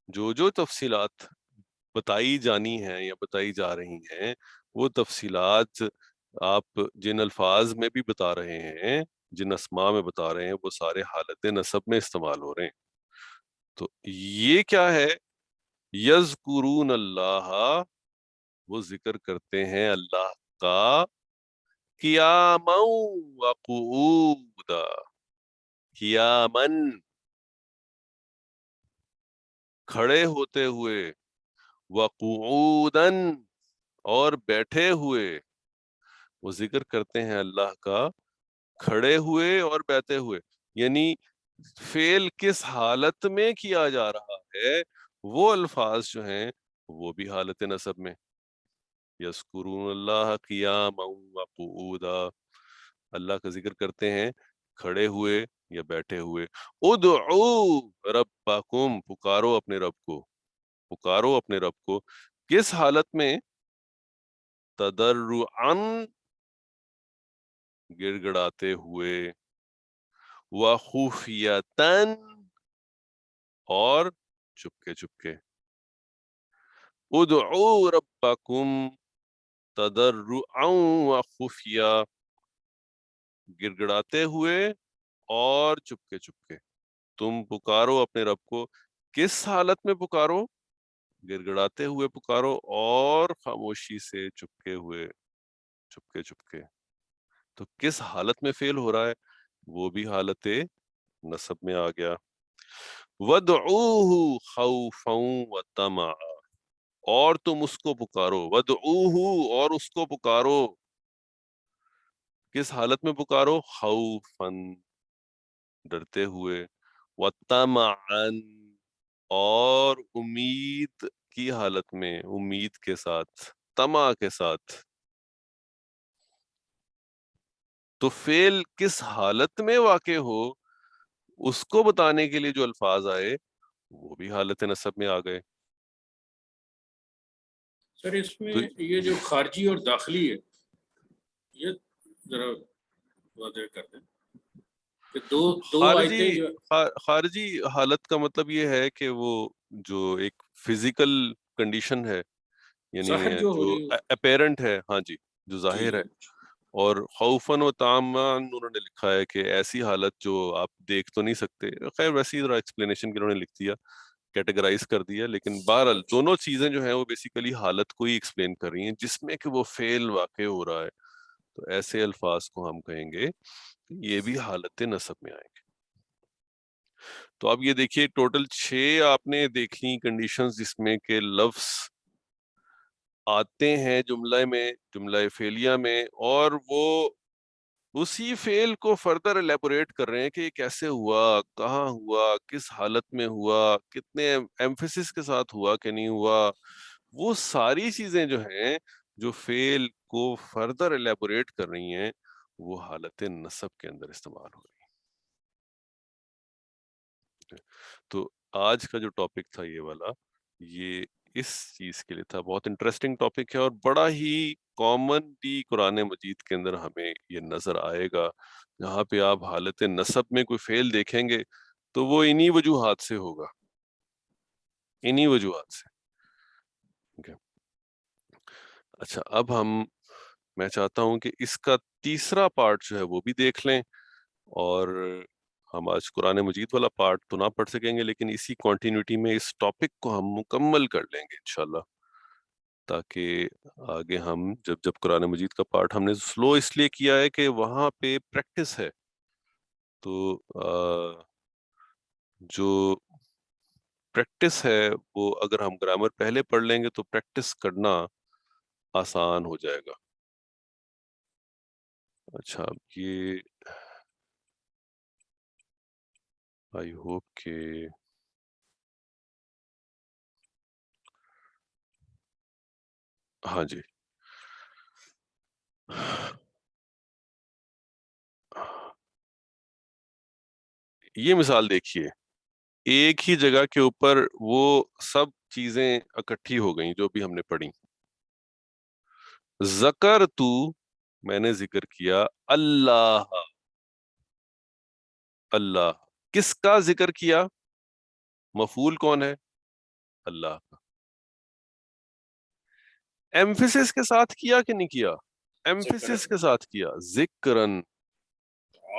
جو تفصیلات بتائی جانی ہیں یا بتائی جا رہی ہیں، وہ تفصیلات آپ جن الفاظ میں بھی بتا رہے ہیں جن اسماء میں بتا رہے ہیں وہ سارے حالت نصب میں استعمال ہو رہے ہیں. تو یہ کیا ہے؟ یذکرون اللہ، وہ ذکر کرتے ہیں اللہ کا، قیاما وقعودا، قیامن کھڑے ہوتے ہوئے، وقعودن اور بیٹھے ہوئے. وہ ذکر کرتے ہیں اللہ کا کھڑے ہوئے اور بیٹھے ہوئے، یعنی فعل کس حالت میں کیا جا رہا ہے وہ الفاظ جو ہیں وہ بھی حالت نصب میں. یذکرون اللہ قیاما وقعودا، اللہ کا ذکر کرتے ہیں کھڑے ہوئے یا بیٹھے ہوئے. ادعو ربکم، پکارو اپنے رب کو، پکارو اپنے رب کو کس حالت میں؟ تضرعاً گڑ گڑاتے ہوئے، وخفیتاً اور چپکے چپکے. ادعو ربکم تضرعاً وخفیہ، گڑ گڑاتے ہوئے اور چپکے چپکے. تم پکارو اپنے رب کو کس حالت میں پکارو؟ گڑ گڑاتے ہوئے پکارو اور خاموشی سے چپکے ہوئے، چپکے چپکے. تو کس حالت میں فعل ہو رہا ہے؟ وہ بھی حالت نصب میں آ گیا. وَادْعُوهُ خَوْفًا وَطَمَعًا، اور تم اس کو پکارو. وَادْعُوهُ، اور اس کو پکارو کس حالت میں پکارو؟ خوفاً ڈرتے ہوئے، وَطَمَعًا اور امید کی حالت میں، امید کے ساتھ، طمع کے ساتھ. تو فعل کس حالت میں واقع ہو اس کو بتانے کے لیے جو الفاظ آئے وہ بھی حالت نصب میں آ گئے. سر اس میں تو یہ جو خارجی اور داخلی ہے یہ ذرا واضح کر دیں کہ دو آیتیں جو خارجی حالت کا مطلب یہ ہے کہ وہ جو ایک فزیکل کنڈیشن ہے، یعنی ظاہر جو ہو جو رہی اپیرنٹ ہے، ہاں جی، جو جی ظاہر ہے. جی اور خوفاً و طمعاً انہوں نے لکھا ہے کہ ایسی حالت جو آپ دیکھ تو نہیں سکتے. خیر ویسی ذرا ایکسپلینیشن کے انہوں نے لکھ دیا، کیٹیگرائز کر دیا، لیکن بہرحال اچھا دونوں چیزیں جو ہیں وہ بیسیکلی حالت کو ہی ایکسپلین کر رہی ہیں جس میں کہ وہ فعل واقع ہو رہا ہے. تو ایسے الفاظ کو ہم کہیں گے کہ یہ بھی حالت نصب میں آئیں گے. تو اب یہ دیکھیے ٹوٹل 6 آپ نے دیکھ لی کنڈیشنز جس میں کہ لفظ آتے ہیں جملہ میں، جملہ فعلیہ میں، اور وہ اسی فعل کو فردر الیبوریٹ کر رہے ہیں کہ یہ کیسے ہوا، کہاں ہوا، کس حالت میں ہوا، کتنے ایمفیسس کے ساتھ ہوا کہ نہیں ہوا. وہ ساری چیزیں جو ہیں جو فعل کو فردر الیبوریٹ کر رہی ہیں وہ حالت نصب کے اندر استعمال ہو رہی ہیں. تو آج کا جو ٹاپک تھا یہ والا، یہ اس چیز کے لیے تھا. بہت انٹرسٹنگ ٹاپک ہے اور بڑا ہی کامنلی قرآن مجید کے اندر ہمیں یہ نظر آئے گا. جہاں پہ آپ حالت نصب میں کوئی فعل دیکھیں گے تو وہ انہی وجوہات سے ہوگا، انہی وجوہات سے. Okay. اچھا اب میں چاہتا ہوں کہ اس کا تیسرا پارٹ جو ہے وہ بھی دیکھ لیں، اور ہم آج قرآن مجید والا پارٹ تو نہ پڑھ سکیں گے لیکن اسی کنٹینیوٹی میں اس ٹاپک کو ہم مکمل کر لیں گے انشاءاللہ، تاکہ آگے ہم جب قرآن مجید کا پارٹ ہم نے سلو اس لیے کیا ہے کہ وہاں پہ پریکٹس ہے. تو جو پریکٹس ہے وہ اگر ہم گرامر پہلے پڑھ لیں گے تو پریکٹس کرنا آسان ہو جائے گا. اچھا یہ آئی ہوپ کہ ہاں جی یہ مثال دیکھیے، ایک ہی جگہ کے اوپر وہ سب چیزیں اکٹھی ہو گئیں جو بھی ہم نے پڑھی. ذکر تو میں نے ذکر کیا، اللہ، اللہ کس کا ذکر کیا؟ مفعول کون ہے؟ اللہ کا. ایمفیسس کے ساتھ کیا کہ نہیں کیا؟ ایمفیسس کے ساتھ کیا. ذکرن،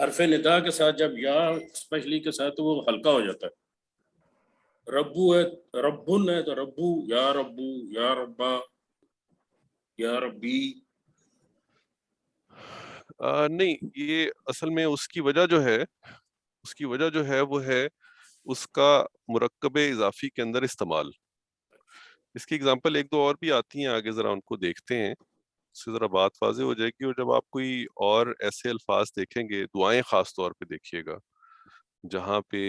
حرف ندا کے ساتھ جب یا اسپیشلی کے ساتھ تو وہ ہلکا ہو جاتا ہے. ربو ہے ربن ہے تو ربو یا ربا یا ربی. نہیں، یہ اصل میں اس کی وجہ جو ہے وہ ہے اس کا مرکب اضافی کے اندر استعمال. اس کی اگزامپل ایک دو اور بھی آتی ہیں آگے، ذرا ان کو دیکھتے ہیں، اس سے ذرا بات واضح ہو جائے گی. اور جب آپ کوئی اور ایسے الفاظ دیکھیں گے، دعائیں خاص طور پہ دیکھیے گا جہاں پہ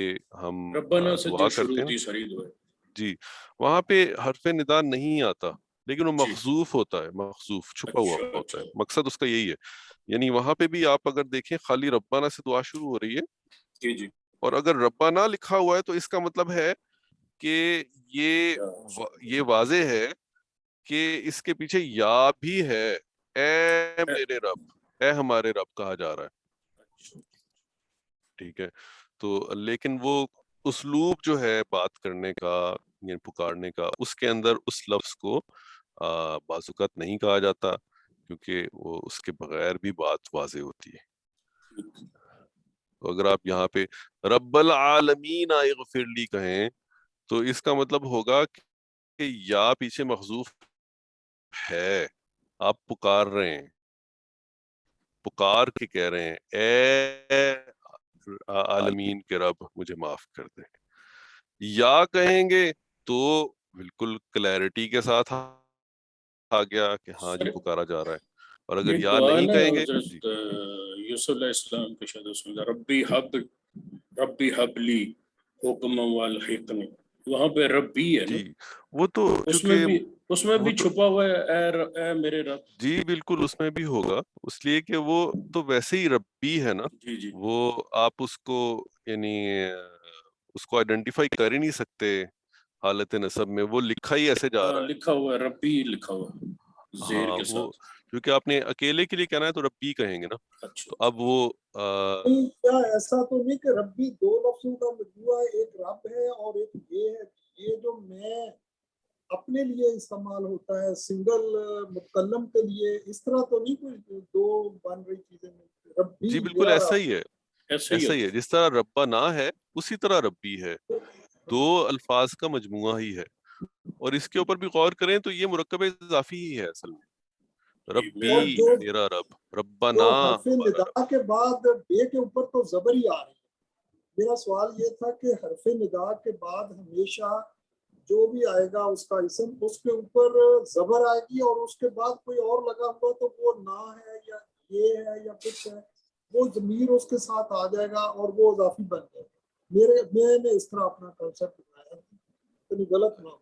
ہم ربنا سے دعا جو شروع کرتے ہیں نا، ہوتی ساری دعائیں. جی، وہاں پہ حرف ندا نہیں آتا، لیکن وہ جی مخذوف ہوتا ہے، مخذوف چھپا ہوا اچھا ہوتا اچھا ہے. مقصد اس کا یہی ہے. یعنی وہاں پہ بھی آپ اگر دیکھیں خالی ربانہ سے دعا شروع ہو رہی ہے، جی جی اور اگر ربانہ لکھا ہوا ہے تو اس کا مطلب ہے کہ یہ یہ واضح ہے کہ اس کے پیچھے یا بھی ہے. اے میرے رب، اے ہمارے رب کہا جا رہا ہے. ٹھیک ہے، تو لیکن وہ اسلوب جو ہے بات کرنے کا یعنی پکارنے کا، اس کے اندر اس لفظ کو بعض اوقات نہیں کہا جاتا، کیونکہ وہ اس کے بغیر بھی بات واضح ہوتی ہے. تو اگر آپ یہاں پہ رب العالمین اغفر لی کہیں تو اس کا مطلب ہوگا کہ یا پیچھے محذوف ہے، آپ پکار رہے ہیں، پکار کے کہہ رہے ہیں اے عالمین کے رب مجھے معاف کر دیں. یا کہیں گے تو بالکل کلیئرٹی کے ساتھ آ گیا کہ ہاں جی پکارا جا رہا ہے. اور اگر ایک یا دعا ہے نہیں نا کہیں گے، جی حضرت یوسف علیہ السلام کے شاید اس میں ربی حبلی حکم والحقنی، وہاں پہ ربی ہے نا، جی وہ تو اس میں چونکہ بھی چھپا ہوا ہے اے میرے رب. جی بالکل اس میں بھی ہوگا، اس لیے کہ وہ تو ویسے ہی ربی ہے نا. جی جی وہ آپ اس کو یعنی اس کو آئیڈینٹیفائی کر ہی نہیں سکتے حالت نسب میں، وہ لکھا ہی ایسے جا رہا ہے. لکھا ہوا ہے ربی لکھا ہوا ہے زیر ہاں کے وہ ساتھ. کیونکہ آپ نے اکیلے کے لیے کہنا ہے تو ربی کہیں گے نا. اچھا تو اب وہ نہیں، کیا ایسا تو نہیں کہ ربی دو لفظوں کا مجموعہ ہے، ایک رب ہے اور ایک یہ ہے. یہ جو میں اپنے لیے استعمال ہوتا ہے سنگل متکلم کے لیے، اس طرح تو نہیں کوئی دو بن رہی چیزیں. ربی جی بالکل میرا ایسا رب. ہی ہے، ایسے ہی ایسا ہی ہے. ہوتا جس طرح ربا نہ ہے اسی طرح ربی ہے، دو الفاظ کا مجموعہ ہی ہے. اور اس کے اوپر بھی غور کریں تو یہ مرکب اضافی ہی ہے اصل میں. ہے. ربی اور جو میرا رب، ربنا حرف ہمارا رب. ندا کے بعد بے کے اوپر تو زبر ہی آ رہی ہے. میرا سوال یہ تھا کہ حرف ندا کے بعد ہمیشہ جو بھی آئے گا اس کا اسم، اس کے اوپر زبر آئے گی، اور اس کے بعد کوئی اور لگا ہوا تو وہ نہ ہے یا یہ ہے یا کچھ ہے، وہ ضمیر اس کے ساتھ آ جائے گا اور وہ اضافی بن جائے گا. میں نے اس طرح اپنا کنسپٹ بنایا، کہیں غلط نہ ہو.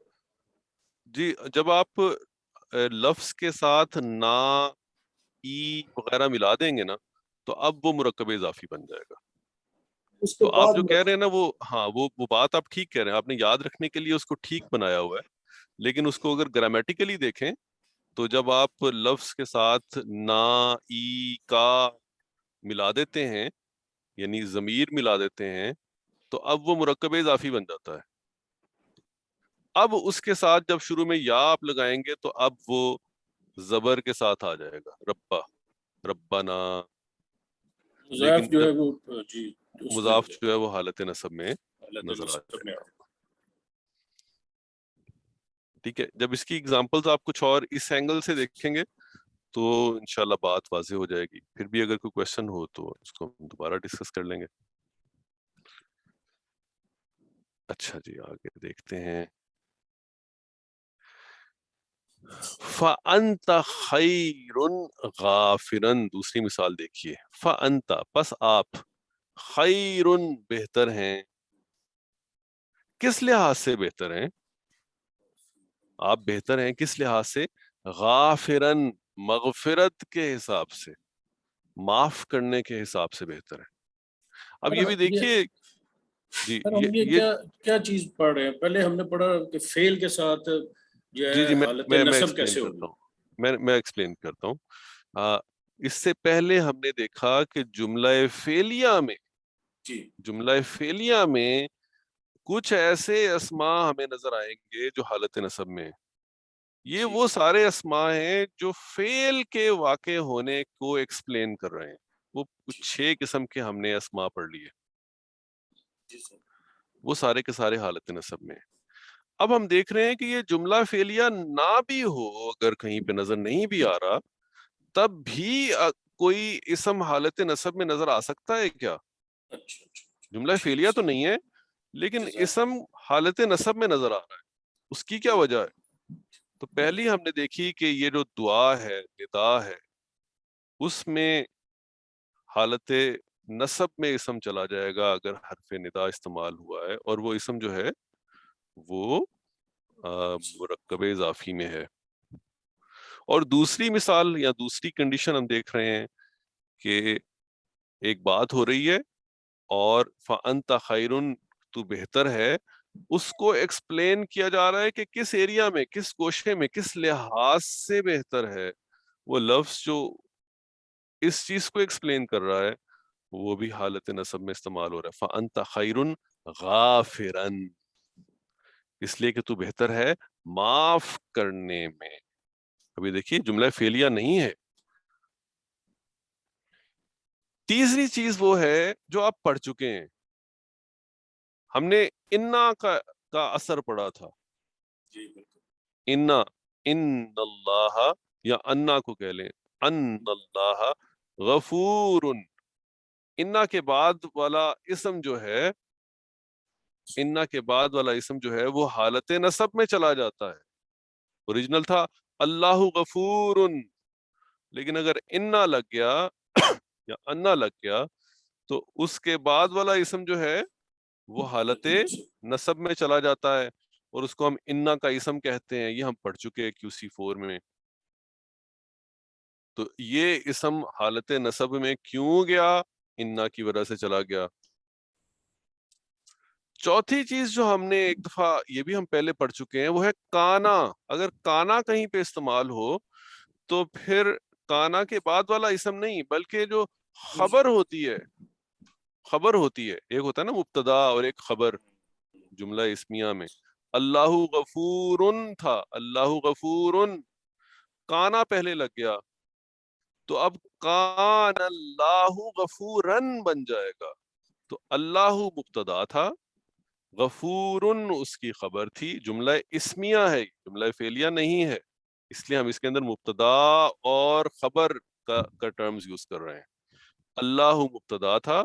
جی جب آپ لفظ کے ساتھ نا ای وغیرہ ملا دیں گے نا تو اب وہ مرکب اضافی بن جائے گا. اس کے تو آپ بعد جو کہہ رہے ہیں نا وہ ہاں وہ بات آپ ٹھیک کہہ رہے ہیں، آپ نے یاد رکھنے کے لیے اس کو ٹھیک بنایا ہوا ہے. لیکن اس کو اگر گرامیٹیکلی دیکھیں تو جب آپ لفظ کے ساتھ نا ای کا ملا دیتے ہیں یعنی ضمیر ملا دیتے ہیں تو اب وہ مرکب اضافی بن جاتا ہے. اب اس کے ساتھ جب شروع میں یا آپ لگائیں گے تو اب وہ زبر کے ساتھ آ جائے گا، ربا ربنا. مضاف لیکن جو ہے جب وہ جی اس میں ہو مضاف جائے جو ہے وہ حالت نصب میں حالت نظر آ نصب جائے میں. گا. ٹھیک ہے، جب اس کی ایگزامپلز آپ کچھ اور اس اینگل سے دیکھیں گے تو انشاءاللہ بات واضح ہو جائے گی. پھر بھی اگر کوئی کویشچن ہو تو اس کو ہم دوبارہ ڈسکس کر لیں گے. اچھا جی آگے دیکھتے ہیں. فَأَنْتَ خَيْرٌ غَافِرًا، دوسری مثال دیکھیے. فَأَنْتَ پس آپ، خَيْرٌ بہتر ہیں. کس لحاظ سے بہتر ہیں؟ آپ بہتر ہیں کس لحاظ سے؟ غافرن، مغفرت کے حساب سے، معاف کرنے کے حساب سے بہتر ہے. اب یہ بھی دیکھیے جی سر ہم یہ کیا چیز پڑھ رہے ہیں؟ پہلے ہم نے پڑھا کہ فعل کے ساتھ جو جی ہے حالت میں نصب ایکسپلین کیسے کرتا ہوگی. ہوں، میں ایکسپلین کرتا ہوں. اس سے پہلے ہم نے دیکھا کہ جی جملہ فعلیہ میں کچھ ایسے اسماء ہمیں نظر آئیں گے جو حالت نصب میں ہیں. یہ جی وہ سارے اسماء ہیں جو فعل کے واقع ہونے کو ایکسپلین کر رہے ہیں. وہ 6 قسم کے ہم نے اسما پڑھ لیے، جی سر، وہ سارے کے سارے حالت نصب میں ہیں۔ اب ہم دیکھ رہے ہیں کہ یہ جملہ فعلیہ نہ بھی ہو، اگر کہیں پہ نظر نہیں بھی آ رہا، تب بھی کوئی اسم حالت نصب میں نظر آ سکتا ہے کیا؟ اچھا اچھا، جملہ ٹھیک فعلیہ تو سر، نہیں ہے لیکن جزاک اسم حالت نصب میں نظر آ رہا ہے، اس کی کیا وجہ ہے؟ تو پہلی ہم نے دیکھی کہ یہ جو دعا ہے، ندا ہے، اس میں حالت نصب میں اسم چلا جائے گا اگر حرف ندا استعمال ہوا ہے، اور وہ اسم جو ہے وہ مرکب اضافی میں ہے۔ اور دوسری مثال یا دوسری کنڈیشن ہم دیکھ رہے ہیں کہ ایک بات ہو رہی ہے اور فَأَنْتَ خَيْرٌ، تو بہتر ہے، اس کو ایکسپلین کیا جا رہا ہے کہ کس ایریا میں، کس گوشے میں، کس لحاظ سے بہتر ہے۔ وہ لفظ جو اس چیز کو ایکسپلین کر رہا ہے وہ بھی حالت نصب میں استعمال ہو رہا ہے، فَأَنْتَ خَيْرٌ غَافِرًا، اس لیے کہ تو بہتر ہے معاف کرنے میں۔ ابھی دیکھیے جملہ فعلیہ نہیں ہے۔ تیسری چیز وہ ہے جو آپ پڑھ چکے ہیں، ہم نے انا کا اثر پڑھا تھا، جی بالکل، انا، ان اللہ، یا انا کو کہہ لیں، ان اللہ غفور، انا کے بعد والا اسم جو ہے، انا کے بعد والا اسم جو ہے وہ حالت نصب میں چلا جاتا ہے۔ اوریجنل تھا اللہ غفور، لیکن اگر انا لگ گیا یا انا لگ گیا تو اس کے بعد والا اسم جو ہے وہ حالت نصب میں چلا جاتا ہے، اور اس کو ہم انا کا اسم کہتے ہیں۔ یہ ہم پڑھ چکے ہیں QC4 میں۔ تو یہ اسم حالت نصب میں کیوں گیا؟ انا کی وجہ سے چلا گیا۔ چوتھی چیز جو ہم نے ایک دفعہ یہ بھی ہم پہلے پڑھ چکے ہیں وہ ہے کانا۔ اگر کانا کہیں پہ استعمال ہو تو پھر کانا کے بعد والا اسم نہیں بلکہ جو خبر ہوتی ہے، خبر ہوتی ہے، ایک ہوتا ہے نا مبتدا اور ایک خبر جملہ اسمیہ میں۔ اللہ غفور تھا، اللہ غفور، کانا پہلے لگ گیا تو اب کان اللہ غفورن بن جائے گا۔ تو اللہ مبتدا تھا، غفورن اس کی خبر تھی، جملہ اسمیہ ہے، جملہ فعلیہ نہیں ہے، اس لیے ہم اس کے اندر مبتدا اور خبر کا ٹرمز یوز کر رہے ہیں۔ اللہ مبتدا تھا،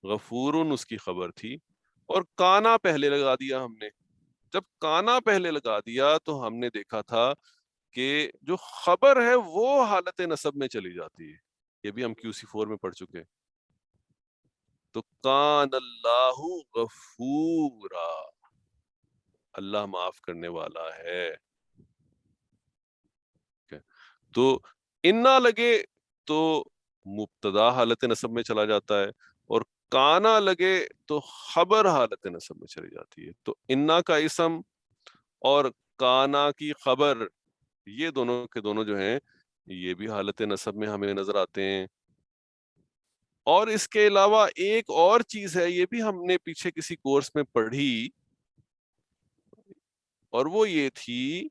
غفورن اس کی خبر تھی، اور کانا پہلے لگا دیا ہم نے۔ جب کانا پہلے لگا دیا تو ہم نے دیکھا تھا کہ جو خبر ہے وہ حالت نصب میں چلی جاتی ہے، یہ بھی ہم QC4 میں پڑھ چکے۔ تو کان اللہ غفورا، اللہ معاف کرنے والا ہے۔ تو انا لگے تو مبتدا حالت نصب میں چلا جاتا ہے، اور کانا لگے تو خبر حالت نصب میں چلی جاتی ہے۔ تو انا کا اسم اور کانا کی خبر، یہ دونوں کے دونوں جو ہیں یہ بھی حالت نصب میں ہمیں نظر آتے ہیں۔ اور اس کے علاوہ ایک اور چیز ہے، یہ بھی ہم نے پیچھے کسی کورس میں پڑھی، اور وہ یہ تھی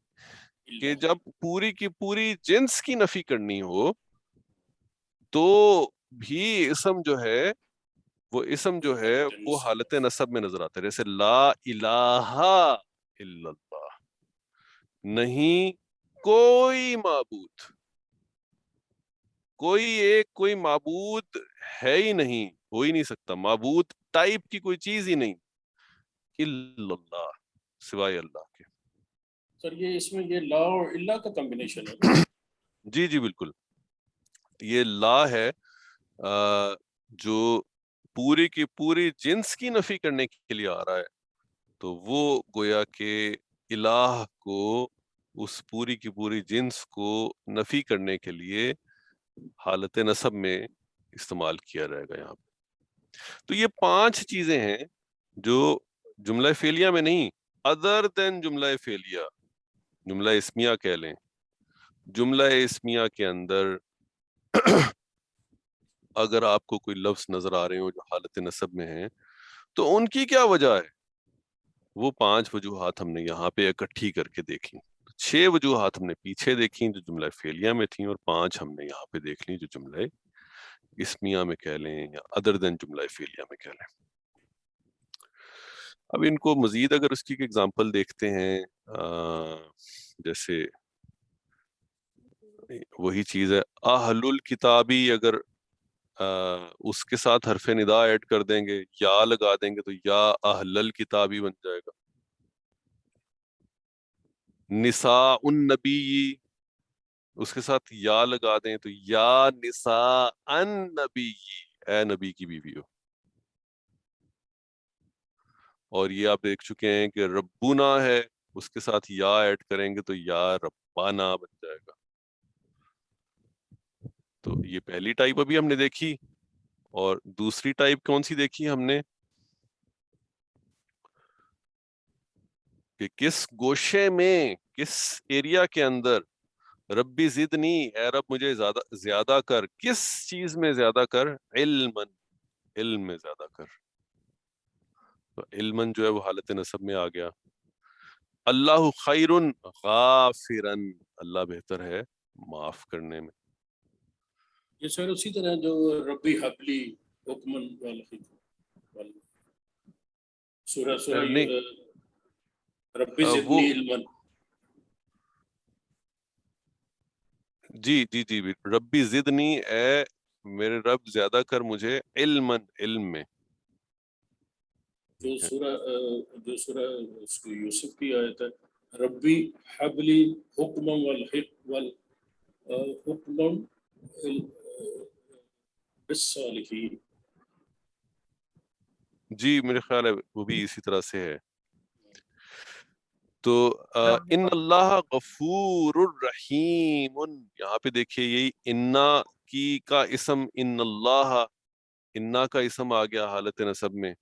کہ جب پوری کی پوری جنس کی نفی کرنی ہو تو بھی اسم جو ہے وہ اسم جو ہے وہ حالت نصب میں نظر آتا ہے، جیسے لا الہ الا اللہ، نہیں کوئی معبود، کوئی معبود ہے ہی نہیں، ہو ہی نہیں سکتا، معبود ٹائپ کی کوئی چیز ہی نہیں، الا اللہ، سوائے اللہ کے۔ سر یہ اس میں یہ لا اور اللہ کا کمبینیشن ہے؟ جی جی بالکل، یہ لا ہے جو پوری کی پوری جنس کی نفی کرنے کے لیے آ رہا ہے، تو وہ گویا کہ الہ کو، اس پوری کی پوری جنس کو نفی کرنے کے لیے حالت نصب میں استعمال کیا جائے گا یہاں پہ۔ تو یہ 5 چیزیں ہیں جو جملہ فعلیہ میں نہیں، ادر دین جملہ فعلیہ، جملہ اسمیہ کہہ لیں، جملہ اسمیہ کے اندر اگر آپ کو کوئی لفظ نظر آ رہے ہو جو حالت نصب میں ہیں تو ان کی کیا وجہ ہے، وہ 5 وجوہات ہم نے یہاں پہ اکٹھی کر کے دیکھی۔ 6 وجوہات ہم نے پیچھے دیکھی جو جملہ فعلیہ میں تھیں، اور 5 ہم نے یہاں پہ دیکھ لی جو جملہ اسمیہ میں کہہ لیں یا ادر دین جملہ فعلیہ میں کہہ لیں. اب ان کو مزید اگر اس کی ایگزامپل دیکھتے ہیں جیسے وہی چیز ہے اہل الکتابی، اگر اس کے ساتھ حرف ندا ایڈ کر دیں گے، یا لگا دیں گے تو یا اہل الکتابی بن جائے گا. نساء النبی، اس کے ساتھ یا لگا دیں تو یا نساء النبی، اے نبی کی بیوی ہو. اور یہ آپ دیکھ چکے ہیں کہ ربنا ہے، اس کے ساتھ یا ایڈ کریں گے تو یا ربانا بن جائے گا. تو یہ پہلی ٹائپ ابھی ہم نے دیکھی. اور دوسری ٹائپ کون سی دیکھی ہم نے کہ کس گوشے میں، کس ایریا کے اندر ربی زدنی، اے رب مجھے زیادہ کر، کس چیز میں زیادہ کر، علم میں زیادہ کر. تو علم جو ہے وہ حالت نصب میں آ گیا. اللہ خیر غافرا، اللہ بہتر ہے معاف کرنے میں. یہ سر اسی طرح جو ربی حبلی حکمن سورہ نہیں ربی وہ زدنی علما. جی جی جی ربی زدنی، اے میرے رب زیادہ کر مجھے علم میں. جو سورہ یوسف کی آیت ہے ربی حبلی حکمم حکمم بالصالحین. جی میرے خیال ہے وہ بھی اسی طرح سے ہے. تو ان اللہ غفور الرحیم، یہاں پہ دیکھیے یہی انا کی کا اسم، ان اللہ، انا کا اسم آ گیا حالت نصب میں.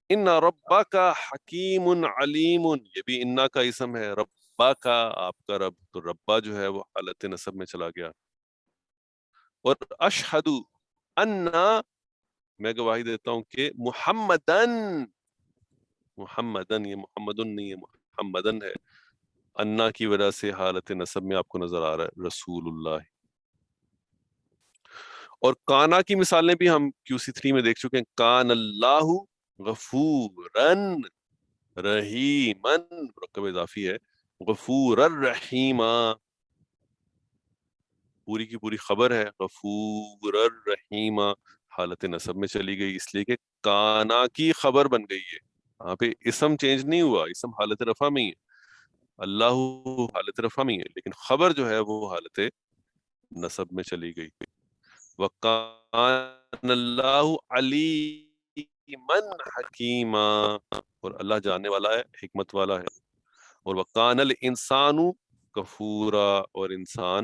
ان ربک حکیم علیم، یہ بھی انا کا اسم ہے. ربک آپ کا رب، تو ربا جو ہے وہ حالت نصب میں چلا گیا. اور اشہد ان، میں گواہی دیتا ہوں کہ محمدن، یہ محمدن نہیں ہے، محمدن ہے. انا کی وجہ سے حالت نصب میں آپ کو نظر آ رہا ہے رسول اللہ. اور کانا کی مثالیں بھی ہم QC3 میں دیکھ چکے ہیں. کان اللہ غفورن رحیمن، مرکب اضافی ہے، غفور الرحیم، پوری کی پوری خبر ہے غفور الرحیم، حالت نصب میں چلی گئی اس لیے کہ کانا کی خبر بن گئی ہے. وہاں پہ اسم چینج نہیں ہوا، اسم حالت رفع میں ہی ہے، اللہ حالت رفع میں ہی ہے، لیکن خبر جو ہے وہ حالت نصب میں چلی گئی. وَقَانَ اللَّهُ عَلِيمًا حَكِيمًا، اور اللہ جاننے والا ہے، حکمت والا ہے. اور وَقَانَ الْإِنسَانُ كَفُورًا، اور انسان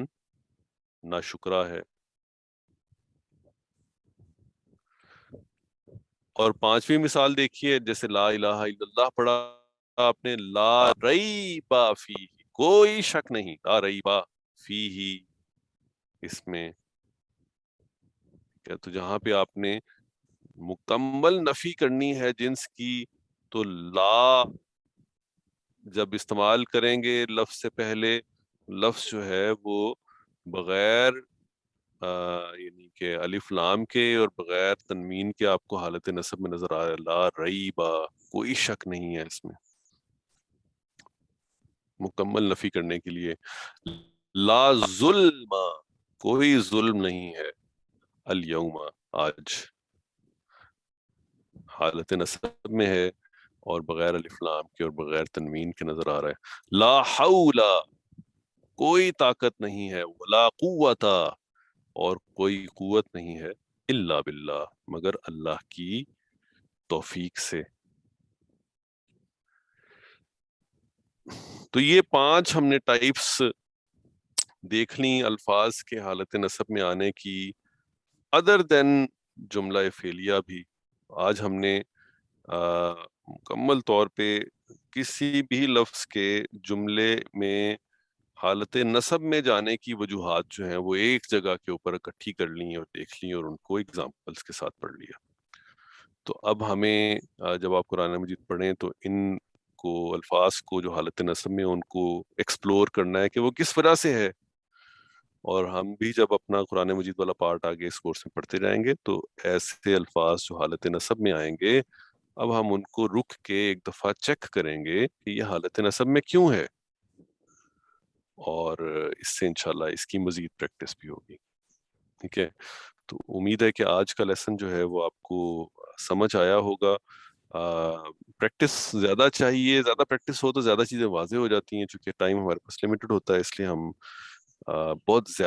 ناشکرا ہے. اور پانچویں مثال دیکھیے، جیسے لا الہ الا اللہ پڑھا آپ نے، لا ریب فیہ، کوئی شک نہیں، لا ریب فیہ، اس میں تو جہاں پہ آپ نے مکمل نفی کرنی ہے جنس کی، تو لا جب استعمال کریں گے لفظ سے پہلے، لفظ جو ہے وہ بغیر یعنی کہ الف لام کے اور بغیر تنوین کے آپ کو حالت نصب میں نظر آ رہا ہے. لا ریبا، کوئی شک نہیں ہے اس میں، مکمل نفی کرنے کے لیے. لا ظلم، کوئی ظلم نہیں ہے، الیوم، آج، حالت نصب میں ہے اور بغیر الف لام کے اور بغیر تنوین کے نظر آ رہا ہے. لا حول، کوئی طاقت نہیں ہے، ولا قوت، اور کوئی قوت نہیں ہے، الا باللہ، مگر اللہ کی توفیق سے. تو یہ 5 ہم نے ٹائپس دیکھ لیں الفاظ کے حالت نصب میں آنے کی، ادر دین جملہ فعلیہ بھی. آج ہم نے مکمل طور پہ کسی بھی لفظ کے جملے میں حالت نصب میں جانے کی وجوہات جو ہیں وہ ایک جگہ کے اوپر اکٹھی کر لی اور دیکھ لی اور ان کو ایگزامپلس کے ساتھ پڑھ لیا. تو اب ہمیں جب آپ قرآن مجید پڑھیں تو ان کو، الفاظ کو جو حالت نصب میں، ان کو ایکسپلور کرنا ہے کہ وہ کس وجہ سے ہے. اور ہم بھی جب اپنا قرآن مجید والا پارٹ آگے اس کورس میں پڑھتے جائیں گے تو ایسے الفاظ جو حالت نصب میں آئیں گے اب ہم ان کو رک کے ایک دفعہ چیک کریں گے کہ یہ حالت نصب میں کیوں ہے، اور اس سے انشاءاللہ اس کی مزید پریکٹس بھی ہوگی. ٹھیک ہے، تو امید ہے کہ آج کا لیسن جو ہے وہ آپ کو سمجھ آیا ہوگا. پریکٹس زیادہ چاہیے، زیادہ پریکٹس ہو تو زیادہ چیزیں واضح ہو جاتی ہیں. چونکہ ٹائم ہمارے پاس لمیٹڈ ہوتا ہے اس لیے ہم بہت زیادہ